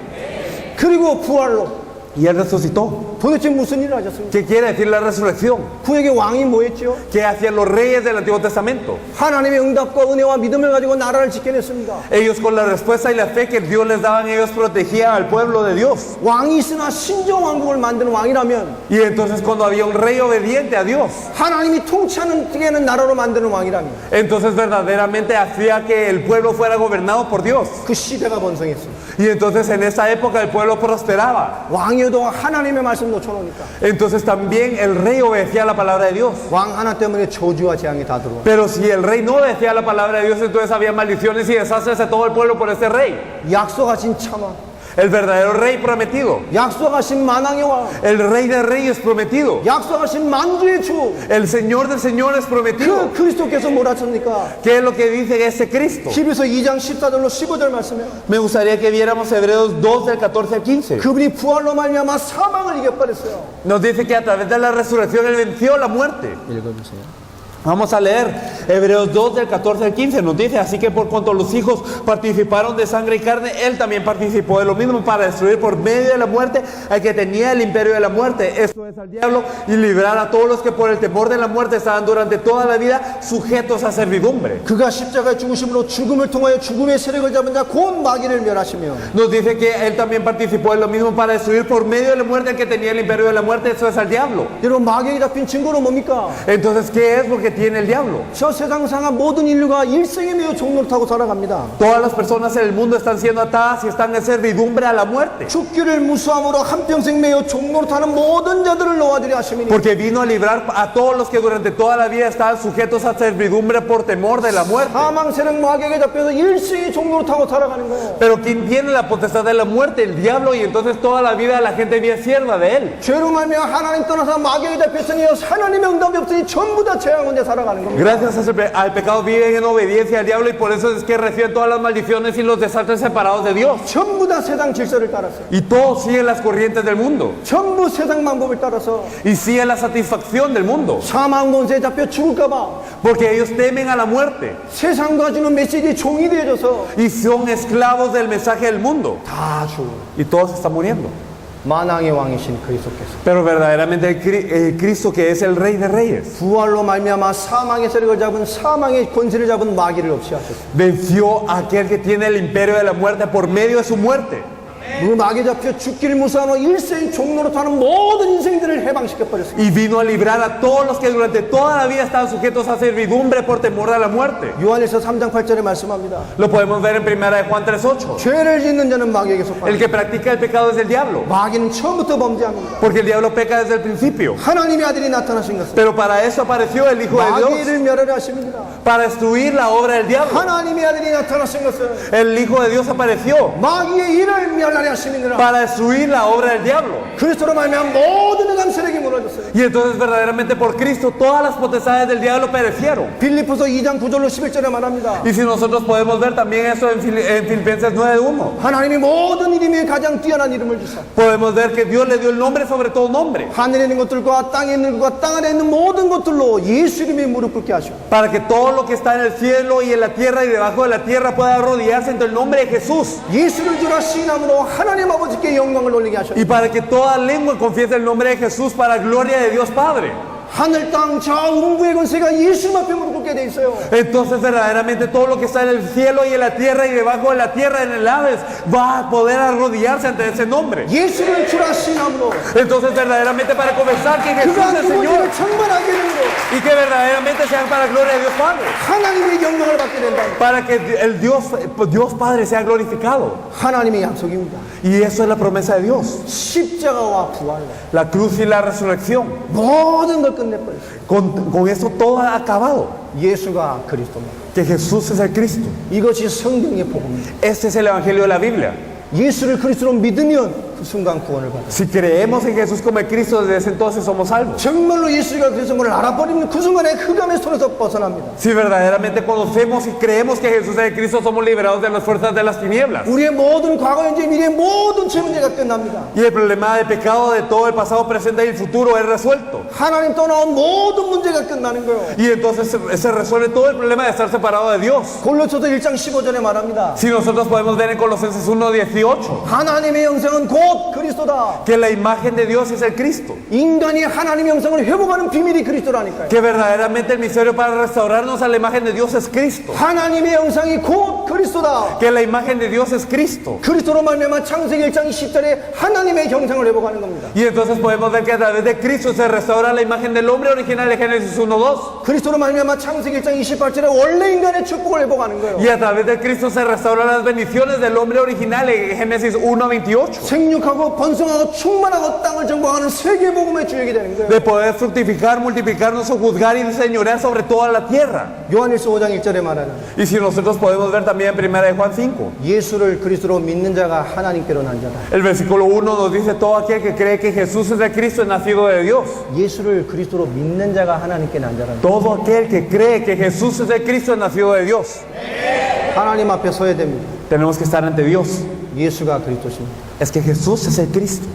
그리고 부활로 Y Él resucitó. 도대체 무슨 일을 하셨습니까? ¿Qué quiere decir la resurrección? 구약의 왕이 뭐였죠? ¿Qué hacían los reyes del Antiguo Testamento? 하나님의 응답과 은혜와 믿음을 가지고 나라를 지켜냈습니다. Ellos con la respuesta y la fe que Dios les daba, ellos protegían al pueblo de Dios. 왕이 있으나 신정 왕국을 만드는 왕이라면 Y entonces cuando había un rey obediente a Dios, 하나님이 통치하는 되는 나라로 만드는 왕이라면 entonces verdaderamente hacía que el pueblo fuera gobernado por Dios. 그 시대가 번성했습니다. Y entonces en esa época el pueblo prosperaba. 왕이어도 하나님의 말씀 놓쳐놓으니까 Entonces también el rey obedecía la palabra de Dios. 왕 하나 때문에 저주와 재앙이 다 들어와. Pero si el rey no obedecía la palabra de Dios, entonces había maldiciones y desastres de todo el pueblo por ese rey. 약속하신 참아 el verdadero rey prometido, 약속하신 만왕의 왕, el rey de reyes prometido, 약속하신 만주의 주, el Señor de señores prometido. 그 그리스도께서 뭐라 쳤습니까? ¿Qué es lo que dice ese Cristo? 히브리서 2장 14절로 15절 말씀이에요. Me gustaría que viéramos Hebreos 2 del 14 al 15. 그분이 부활로 말미암아 사망을 이겨버렸어요. Nos dice que a través de la resurrección Él venció la muerte. 읽어주세요. Vamos a leer Hebreos 2 del 14 al 15. Nos dice, así que por cuanto los hijos participaron de sangre y carne, Él también participó de lo mismo para destruir por medio de la muerte al que tenía el imperio de la muerte, esto es al diablo, y librar a todos los que por el temor de la muerte estaban durante toda la vida sujetos a servidumbre. 그가 십자가의 죽으심으로 죽음을 통하여 죽음의 세력을 잡은 자 곧 마귀를 멸하시며 Nos dice que Él también participó de lo mismo para destruir por medio de la muerte al que tenía el imperio de la muerte, esto es al diablo. 여러분 마귀에게 잡힌 증거는 뭡니까? Entonces, ¿qué es lo que tiene el diablo? 저 세상 상한 모든 인류가 일생에 매여 종로를 타고 살아갑니다. Todas las personas en el mundo están siendo atadas y están en servidumbre a la muerte. 죽기를 무수함으로 한평생 매여 종로를 타는 모든 자들을 놓아주려 하심이니 Porque vino a librar a todos los que durante toda la vida estaban sujetos a servidumbre por temor de la muerte. 사망 세력 마귀에게 잡혀서 일생이 종로를 타고 살아가는 거예요. Pero quien tiene la potestad de la muerte, el diablo, y entonces toda la vida la gente vive sierva de él. 죄로 말미암아 하나님 떠나서 마귀에게 잡혔으니 하나님의 응답이 없으니 전부 다 재앙 혼자 살아가는 겁니다. Gracias al pecado viven en obediencia al diablo y por eso es que reciben todas las maldiciones y los desastres separados de Dios. 전부 다 세상 질서를 따라서 Y todos siguen las corrientes del mundo 전부 세상 방법을 따라서 y siguen la satisfacción del mundo. 사망 권세에 잡혀 죽을까봐 Porque ellos temen a la muerte 세상과 주는 메시지에 종이 되어져서 y son esclavos del mensaje del mundo. 다 죽어. Y todos están muriendo. 만왕의 왕이신 그리스도께서 Pero verdaderamente el Cristo que es el Rey de Reyes 부활로 말미암아 사망의 세력을 잡은 사망의 권세를 잡은 마귀를 없이 하셨어요. venció a aquel que tiene el imperio de la muerte por medio de su muerte. 그 마귀에 잡혀 죽기를 무사하고 일생 종로로 타는 모든 인생들을 해방시켜버렸습니다. Y vino a librar a todos los que durante toda la vida estaban sujetos a servidumbre por temor a la muerte. 요한일서 3장 8절에 말씀합니다. Lo podemos ver en 1 de Juan 3:8. 죄를 짓는 자는 마귀에게 El 속합니다. que practica el pecado es el diablo, 마귀는 처음부터 범죄합니다. porque el diablo peca desde el principio. 하나님의 아들이 나타나신 것은 Pero para eso apareció el Hijo de Dios, 마귀를 멸하려 하십니다. para destruir la obra del diablo. 하나님의 아들이 나타나신 것은 El Hijo de Dios apareció 마귀의 일을 멸하려 하심이니라. para destruir la obra del diablo. 그리스도로 말미암아 모든 흑암 세력이 무너졌어요. Y entonces verdaderamente por Cristo todas las potestades del diablo perecieron. 빌립보서 2장 9절로 11절에 말합니다. Y si nosotros podemos ver también eso en Filipenses 9:1, 하나님이 모든 이름에 가장 뛰어난 이름을 주사 podemos ver que Dios le dio el nombre sobre todo nombre, 하늘에 있는 것들과 땅에 있는 것과 땅 안에 있는 모든 것들로 예수 이름에 무릎 꿇게 하시고 para que todo lo que está en el cielo y en la tierra y debajo de la tierra pueda arrodillarse ante el nombre de Jesús. 예수를 주라 시인함으로 하나님 아버지께 영광을 올리게 하셨고 Y para que toda lengua confiese el nombre de Jesús para gloria de Dios Padre. 하늘 땅 좌우음부의 권세가 예수 앞에 무릎 꿇게 돼 있어요. Entonces verdaderamente todo lo que está en el cielo y en la tierra y debajo de la tierra en el Hades va a poder arrodillarse ante ese nombre. 예수를 주라 시인함으로 Entonces verdaderamente para confesar que Jesús 그가 es el Señor 누구를 충만하게 되므로 y que verdaderamente sean para gloria de Dios Padre, 하나님의 영광을 받게 된다. para que el Dios Padre sea glorificado. 하나님의 약속입니다. Y eso es la promesa de Dios, 십자가와 부활 la cruz y la resurrección. 모든 걸 끝내버렸어요. Con eso todo ha acabado, 예수가 그리스도입니다. que Jesús es el Cristo. 이것이 성경의 복음입니다. Este es el Evangelio de la Biblia. 예수를 그리스도로 믿으면 그 순간 구원을 받아요. Si creemos en Jesús como el Cristo, desde ese entonces somos salvos. 정말로 예수가 그리스도를 알아버리면 그 순간에 흑암의 손에서 벗어납니다. Si verdaderamente conocemos y creemos que Jesús es el Cristo, somos liberados de las fuerzas de las tinieblas. 우리의 모든 과거, 현재, 미래의 모든 죄 문제가 끝납니다. Y el problema de pecado de todo el pasado, presente y el futuro es resuelto. 하나님 떠나온 모든 문제가 끝나는 거예요. Y entonces se resuelve todo el problema de estar separado de Dios. 골로새서 1장 15절에 말합니다. Si nosotros podemos ver en Colosenses 1:18 하나님의 형상은 곧 그리스도다. que la imagen de Dios es el Cristo, 인간이 하나님의 형상을 회복하는 비밀이 그리스도라니까요. que verdaderamente el misterio para restaurarnos a la imagen de Dios es Cristo, 하나님의 형상이 곧 그리스도다. que la imagen de Dios es Cristo. 그리스도로 말미암아 창세기 1장 20절에 하나님의 형상을 회복하는 겁니다. Y entonces podemos ver que a través de Cristo se restaura la imagen del hombre original de Génesis 1:2. 그리스도로 말미암아 창세기 1장 28절에 원래 인간의 축복을 회복하는 거예요. Y a través de Cristo se restauran las bendiciones del hombre original en Génesis 1:28. 생육하고 번성하고 충만하고 땅을 정복하는 풍성한 세계 복음의 주역이 되는 거예요. de poder fructificar, multiplicarnos o juzgar y señorear sobre toda la tierra. 요한일서 5장 1절에 말하는 Y si nosotros podemos ver también en 1 de Juan 5, 예수를 그리스도로 믿는 자가 하나님께로 난 자다. el versículo 1 nos dice: todo aquel que cree que Jesús es de Cristo es nacido de Dios. 예수를 그리스도로 믿는 자가 하나님께 난 자라는 거예요. Todo aquel que cree que Jesús es de Cristo es nacido de Dios. 하나님 앞에 서야 됩니다. Tenemos que estar ante Dios. 예수가 그리스도십니다. Es que Jesús es el Cristo.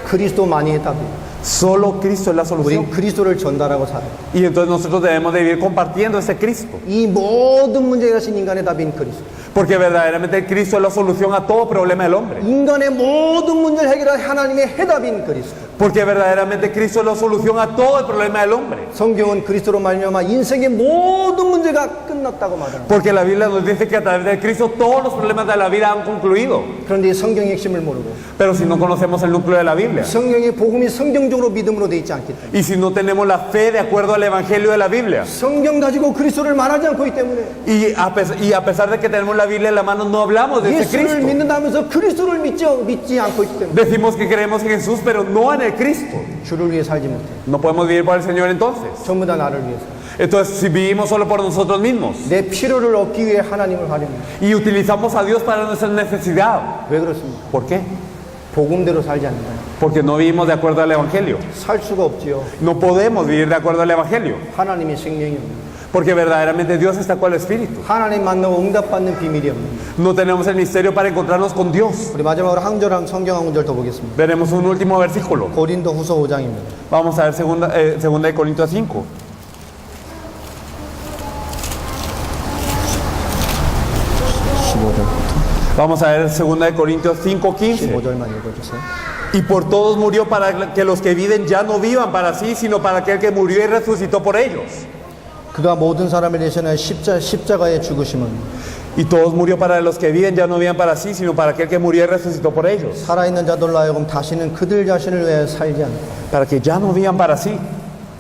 그리스도만이 해답이에요. Solo Cristo es la solución. 우린 그리스도를 전달하고 살아요. Y entonces nosotros debemos de vivir compartiendo ese Cristo. 이 모든 문제에 가신 인간의 답인 그리스도. Porque verdaderamente el Cristo es la solución a todo problema del hombre. 인간의 모든 문제를 해결할 하나님의 해답인 그리스도. Porque verdaderamente Cristo es la solución a todo el problema del hombre. 성경은 그리스도로 말미암아 인생의 모든 문제가 끝났다고 말합니다. Porque la Biblia nos dice que a través de Cristo todos los problemas de la vida han concluido. 그런데 이 성경의 핵심을 모르고 Pero si no conocemos el núcleo de la Biblia, 성경의 복음이 성경적으로 믿음으로 돼 있지 않기 때문에 y si no tenemos la fe de acuerdo al Evangelio de la Biblia, 성경 가지고 그리스도를 말하지 않고 있기 때문에 y a pesar de que tenemos la Biblia en la mano, no hablamos de ese 예수를 Cristo. 믿는다면서 그리스도를 믿지 않고 있기 때문에 Decimos que creemos en Jesús, pero no en el Cristo. 주를 위해 살지 못해. No podemos vivir por el Señor entonces. 전부 다 나를 위해서. Entonces, si vivimos solo por nosotros mismos 내 필요를 얻기 위해 하나님을 활용해. y utilizamos a Dios para nuestra necesidad, 왜 그렇습니까? ¿por qué? 복음대로 살지 않는다. Porque no vivimos de acuerdo al Evangelio. 살 수가 없지요. No podemos vivir de acuerdo al Evangelio. 하나님의 생명이 없는. Porque verdaderamente Dios está con el Espíritu. 하나님 만나고 응답받는 비밀이 없는. No tenemos el misterio para encontrarnos con Dios. 우리 마지막으로 한 구절 성경 한 구절 더 보겠습니다. Veremos un último versículo. 고린도 후서 5장입니다. Vamos a ver segunda de Corintios 5. Vamos a ver 2 de Corintios 5:15. 15절만 읽어주세요. Y por todos murió para que los que viven ya no vivan para sí, sino para aquel que murió y resucitó por ellos. 그가 모든 사람을 대신하여 십자가에 죽으심은 Y todos murió para los que viven ya no vivan para sí, sino para aquel que murió y resucitó por ellos. 살아있는 자들로 하여금 다시는 그들 자신을 위해 살지 않고 Para que ya no vivan para sí.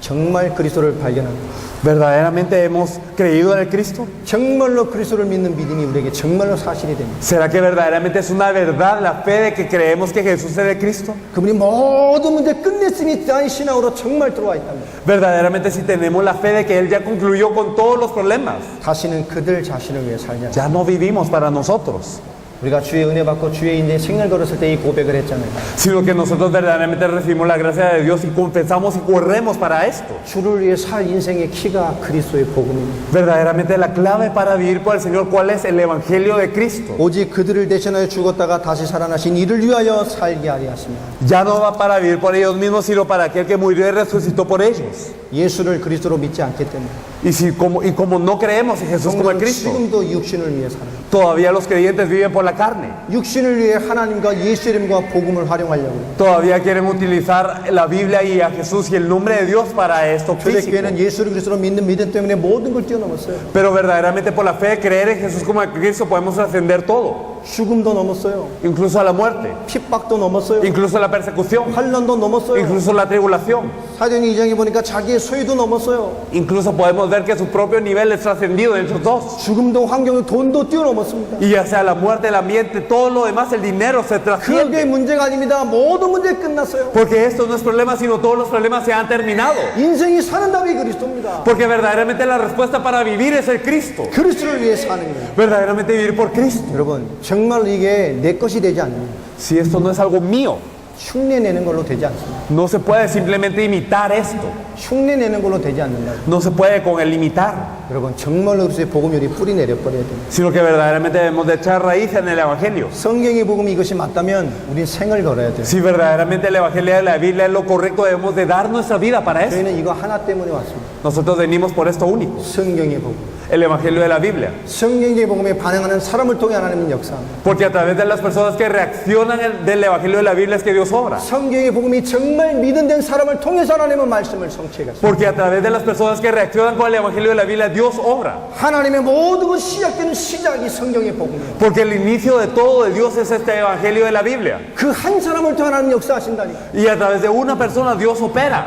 정말 그리스도를 발견합니다. ¿Verdaderamente hemos creído en el Cristo? 정말로 그리스도를 믿는 믿음이 우리에게 정말로 사실이 됩니다. ¿Será que verdaderamente es una verdad la fe de que creemos que Jesús es el Cristo? 그분이 모든 문제 끝냈으니 나의 신앙으로 정말 들어와 있답니다. Verdaderamente si tenemos la fe de que Él ya concluyó con todos los problemas, 다시는 그들 자신을 위해 살지 않고 ya no vivimos para nosotros, 우리가 주의 은혜 받고 주의 인내 생을 걸었을 때 이 고백을 했잖아요. sino que nosotros verdaderamente recibimos la gracia de Dios y confesamos y corremos para esto. 주를 위해 살 인생의 키가 그리스도의 복음입니다. Verdaderamente la clave para vivir por el Señor, ¿cuál es? El Evangelio de Cristo. 오직 그들을 대신하여 죽었다가 다시 살아나신 이를 위하여 살게 하려 하십니다. Ya no va para vivir por ellos mismos, sino para aquel que murió y resucitó por ellos. 예수를 그리스도로 믿지 않기 때문에 Y como no creemos en Jesús como el 성도는 Cristo, 지금도 육신을 위해 살아요. todavía los creyentes viven por la carne. 육신을 위해 하나님과 예수 이름과 복음을 활용하려고 Todavía quieren utilizar la Biblia y a Jesús y el nombre de Dios para esto físico. 초대교회는 예수를 그리스도로 믿는 믿음 때문에 모든 걸 뛰어넘었어요. Pero verdaderamente por la fe de creer en Jesús como el Cristo podemos trascender todo, 죽음도 넘었어요. incluso a la muerte, 핍박도 넘었어요. incluso a la persecución, 환난도 넘었어요. incluso la tribulación. 사도행 2장에 보니까 자기의 소유도 넘었어요. Incluso podemos ver que su propio nivel es trascendido de esos dos. 죽음도 환경도 돈도 뛰어넘었습니다. Y ya sea la muerte, el ambiente, todo lo demás, el dinero se 그게 trasciende. 문제가 아닙니다. 모든 문제 끝났어요. Porque esto no es problema, sino todos los problemas se han terminado. 인생이 사는 답이 그리스도입니다. Porque verdaderamente la respuesta para vivir es el Cristo. 그리스도를 위해 사는 거예요. Verdaderamente vivir por Cristo. 여러분 정말 이게 내 것이 되지 않는 Si esto no es algo mío, 흉내내는 걸로 되지 않습니다. no se puede simplemente imitar esto. 흉내내는 걸로 되지 않는다. No se puede con el imitar, 여러분 정말로 그리스도의 복음이 우리 뿌리 내려버려야 돼요. sino que verdaderamente debemos de echar raíz en el Evangelio. 성경의 복음이 이것이 맞다면 우린 생을 걸어야 돼요. Si verdaderamente el Evangelio de la Biblia es lo correcto, debemos de dar nuestra vida para eso. 저희는 이거 하나 때문에 왔습니다. Nosotros venimos por esto único, 성경의 복음. el Evangelio de la Biblia. 성경의 복음에 반응하는 사람을 통해 하나님은 역사합니다. Porque a través de las personas que reaccionan del Evangelio de la Biblia es que Dios obra. 성경의 복음이 정말 믿음된 사람을 통해서 하나님은 말씀을 성취해 갔습니다. Porque a través de las personas que reaccionan con el Evangelio de la Biblia, Dios obra. 하나님의 모든 것 시작되는 시작이 성경의 복음이에요. Porque el inicio de todo de Dios es este Evangelio de la Biblia. 그 한 사람을 통해 하나님 역사하신다니까. Y a través de una persona Dios opera.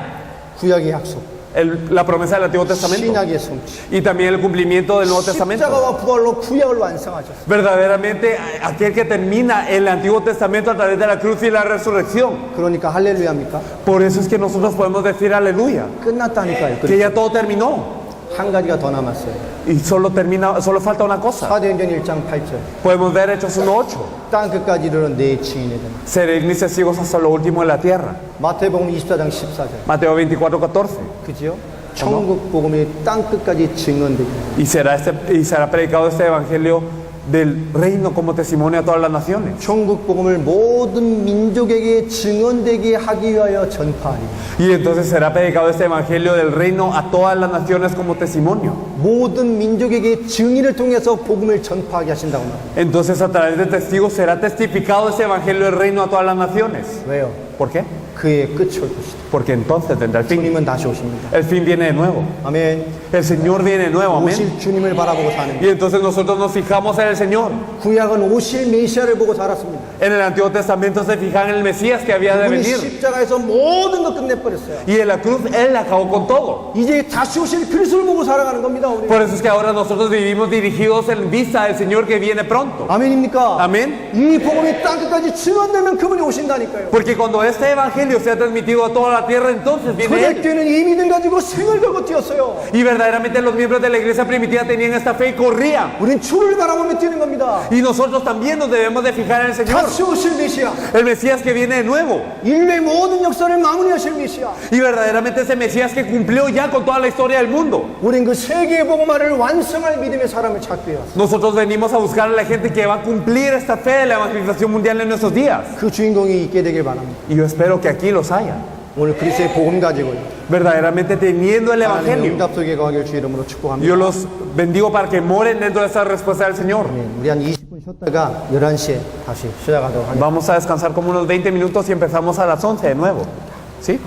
구약의 약속. la promesa del Antiguo Testamento 신약의 성취. y también el cumplimiento del Nuevo Testamento. 십자가와 부활로 구약을 완성하셨어요. Verdaderamente, aquel que termina el Antiguo Testamento a través de la cruz y la resurrección. 그러니까 할렐루야입니까? Por eso es que nosotros podemos decir aleluya, 끝났다니까요. que ya todo terminó. 한 가지가 더 남았어요. Y solo falta una cosa. 사도행전 1장 8절. Podemos ver Hechos 1:8. 땅 끝까지 이르는 내 증인이 되는. Seré mis testigos hasta lo último de la tierra. 마태복음 24장 14절. Mateo 24:14. 그죠? 천국 복음이 땅 끝까지 증언되고. Y será predicado este evangelio del reino como testimonio a todas las naciones. 천국 복음을 모든 민족에게 증언되게 하기 위하여 전파하리. Y entonces será predicado este evangelio del reino a todas las naciones como testimonio. 모든 민족에게 증인을 통해서 복음을 전파하게 하신다고 말합니다. Entonces a través de testigos será testificado este evangelio del reino a todas las naciones. 왜요? ¿Por qué? 그의 끝이 올 것이다. Porque entonces tendrá el fin. 주님은 다시 오십니다. El fin viene de nuevo. 아멘. El Señor viene de nuevo. Amén. 오실 주님을 바라보고 사는 Y entonces nosotros nos fijamos en el Señor. 구약은 오실 메시아를 보고 살았습니다. En el Antiguo Testamento se fijan en el Mesías que había de 그분이 venir. 십자가에서 모든 걸 끝내버렸어요. Y en la cruz Él acabó con todo. 이제 다시 오실 그리스도를 보고 살아가는 겁니다. 우리. Por eso es que ahora nosotros vivimos dirigidos en vista del Señor que viene pronto. 아멘입니까? Amén. 이 복음이 땅 끝까지 증언되면 그분이 오신다니까요. Porque cuando este evangelio sea transmitido a toda la tierra, entonces viene 그들 Él. 때는 이 믿음 가지고 생을 걸고 뛰었어요. Y verdaderamente los miembros de la iglesia primitiva tenían esta fe y corrían. 우린 주를 바라보며 뛰는 겁니다. Y nosotros también nos debemos de fijar en el Señor. 다시 오실 메시아. El Mesías que viene de nuevo. 인류의 모든 역사를 마무리하실 메시아. Y verdaderamente ese Mesías que cumplió ya con toda la historia del mundo. 우린 그 세계의 복음화를 완성할 믿음의 사람을 찾기 위해서 Nosotros venimos a buscar a la gente que va a cumplir esta fe de la evangelización mundial en nuestros días. 그 주인공이 있게 되길 바랍니다. Y yo espero que aquí los haya. 오늘 그리스도의 복음 가지고요. Verdaderamente teniendo el 하나님의 evangelio. 응답 속에 거하길 주 이름으로 축복합니다. Yo los bendigo para que moren dentro de esa respuesta del Señor. 우리 한 20분 쉬었다가 11시에 다시 시작하도록 하겠습니다. Vamos a descansar como unos 20 minutos y empezamos a las 11 de nuevo. ¿Sí?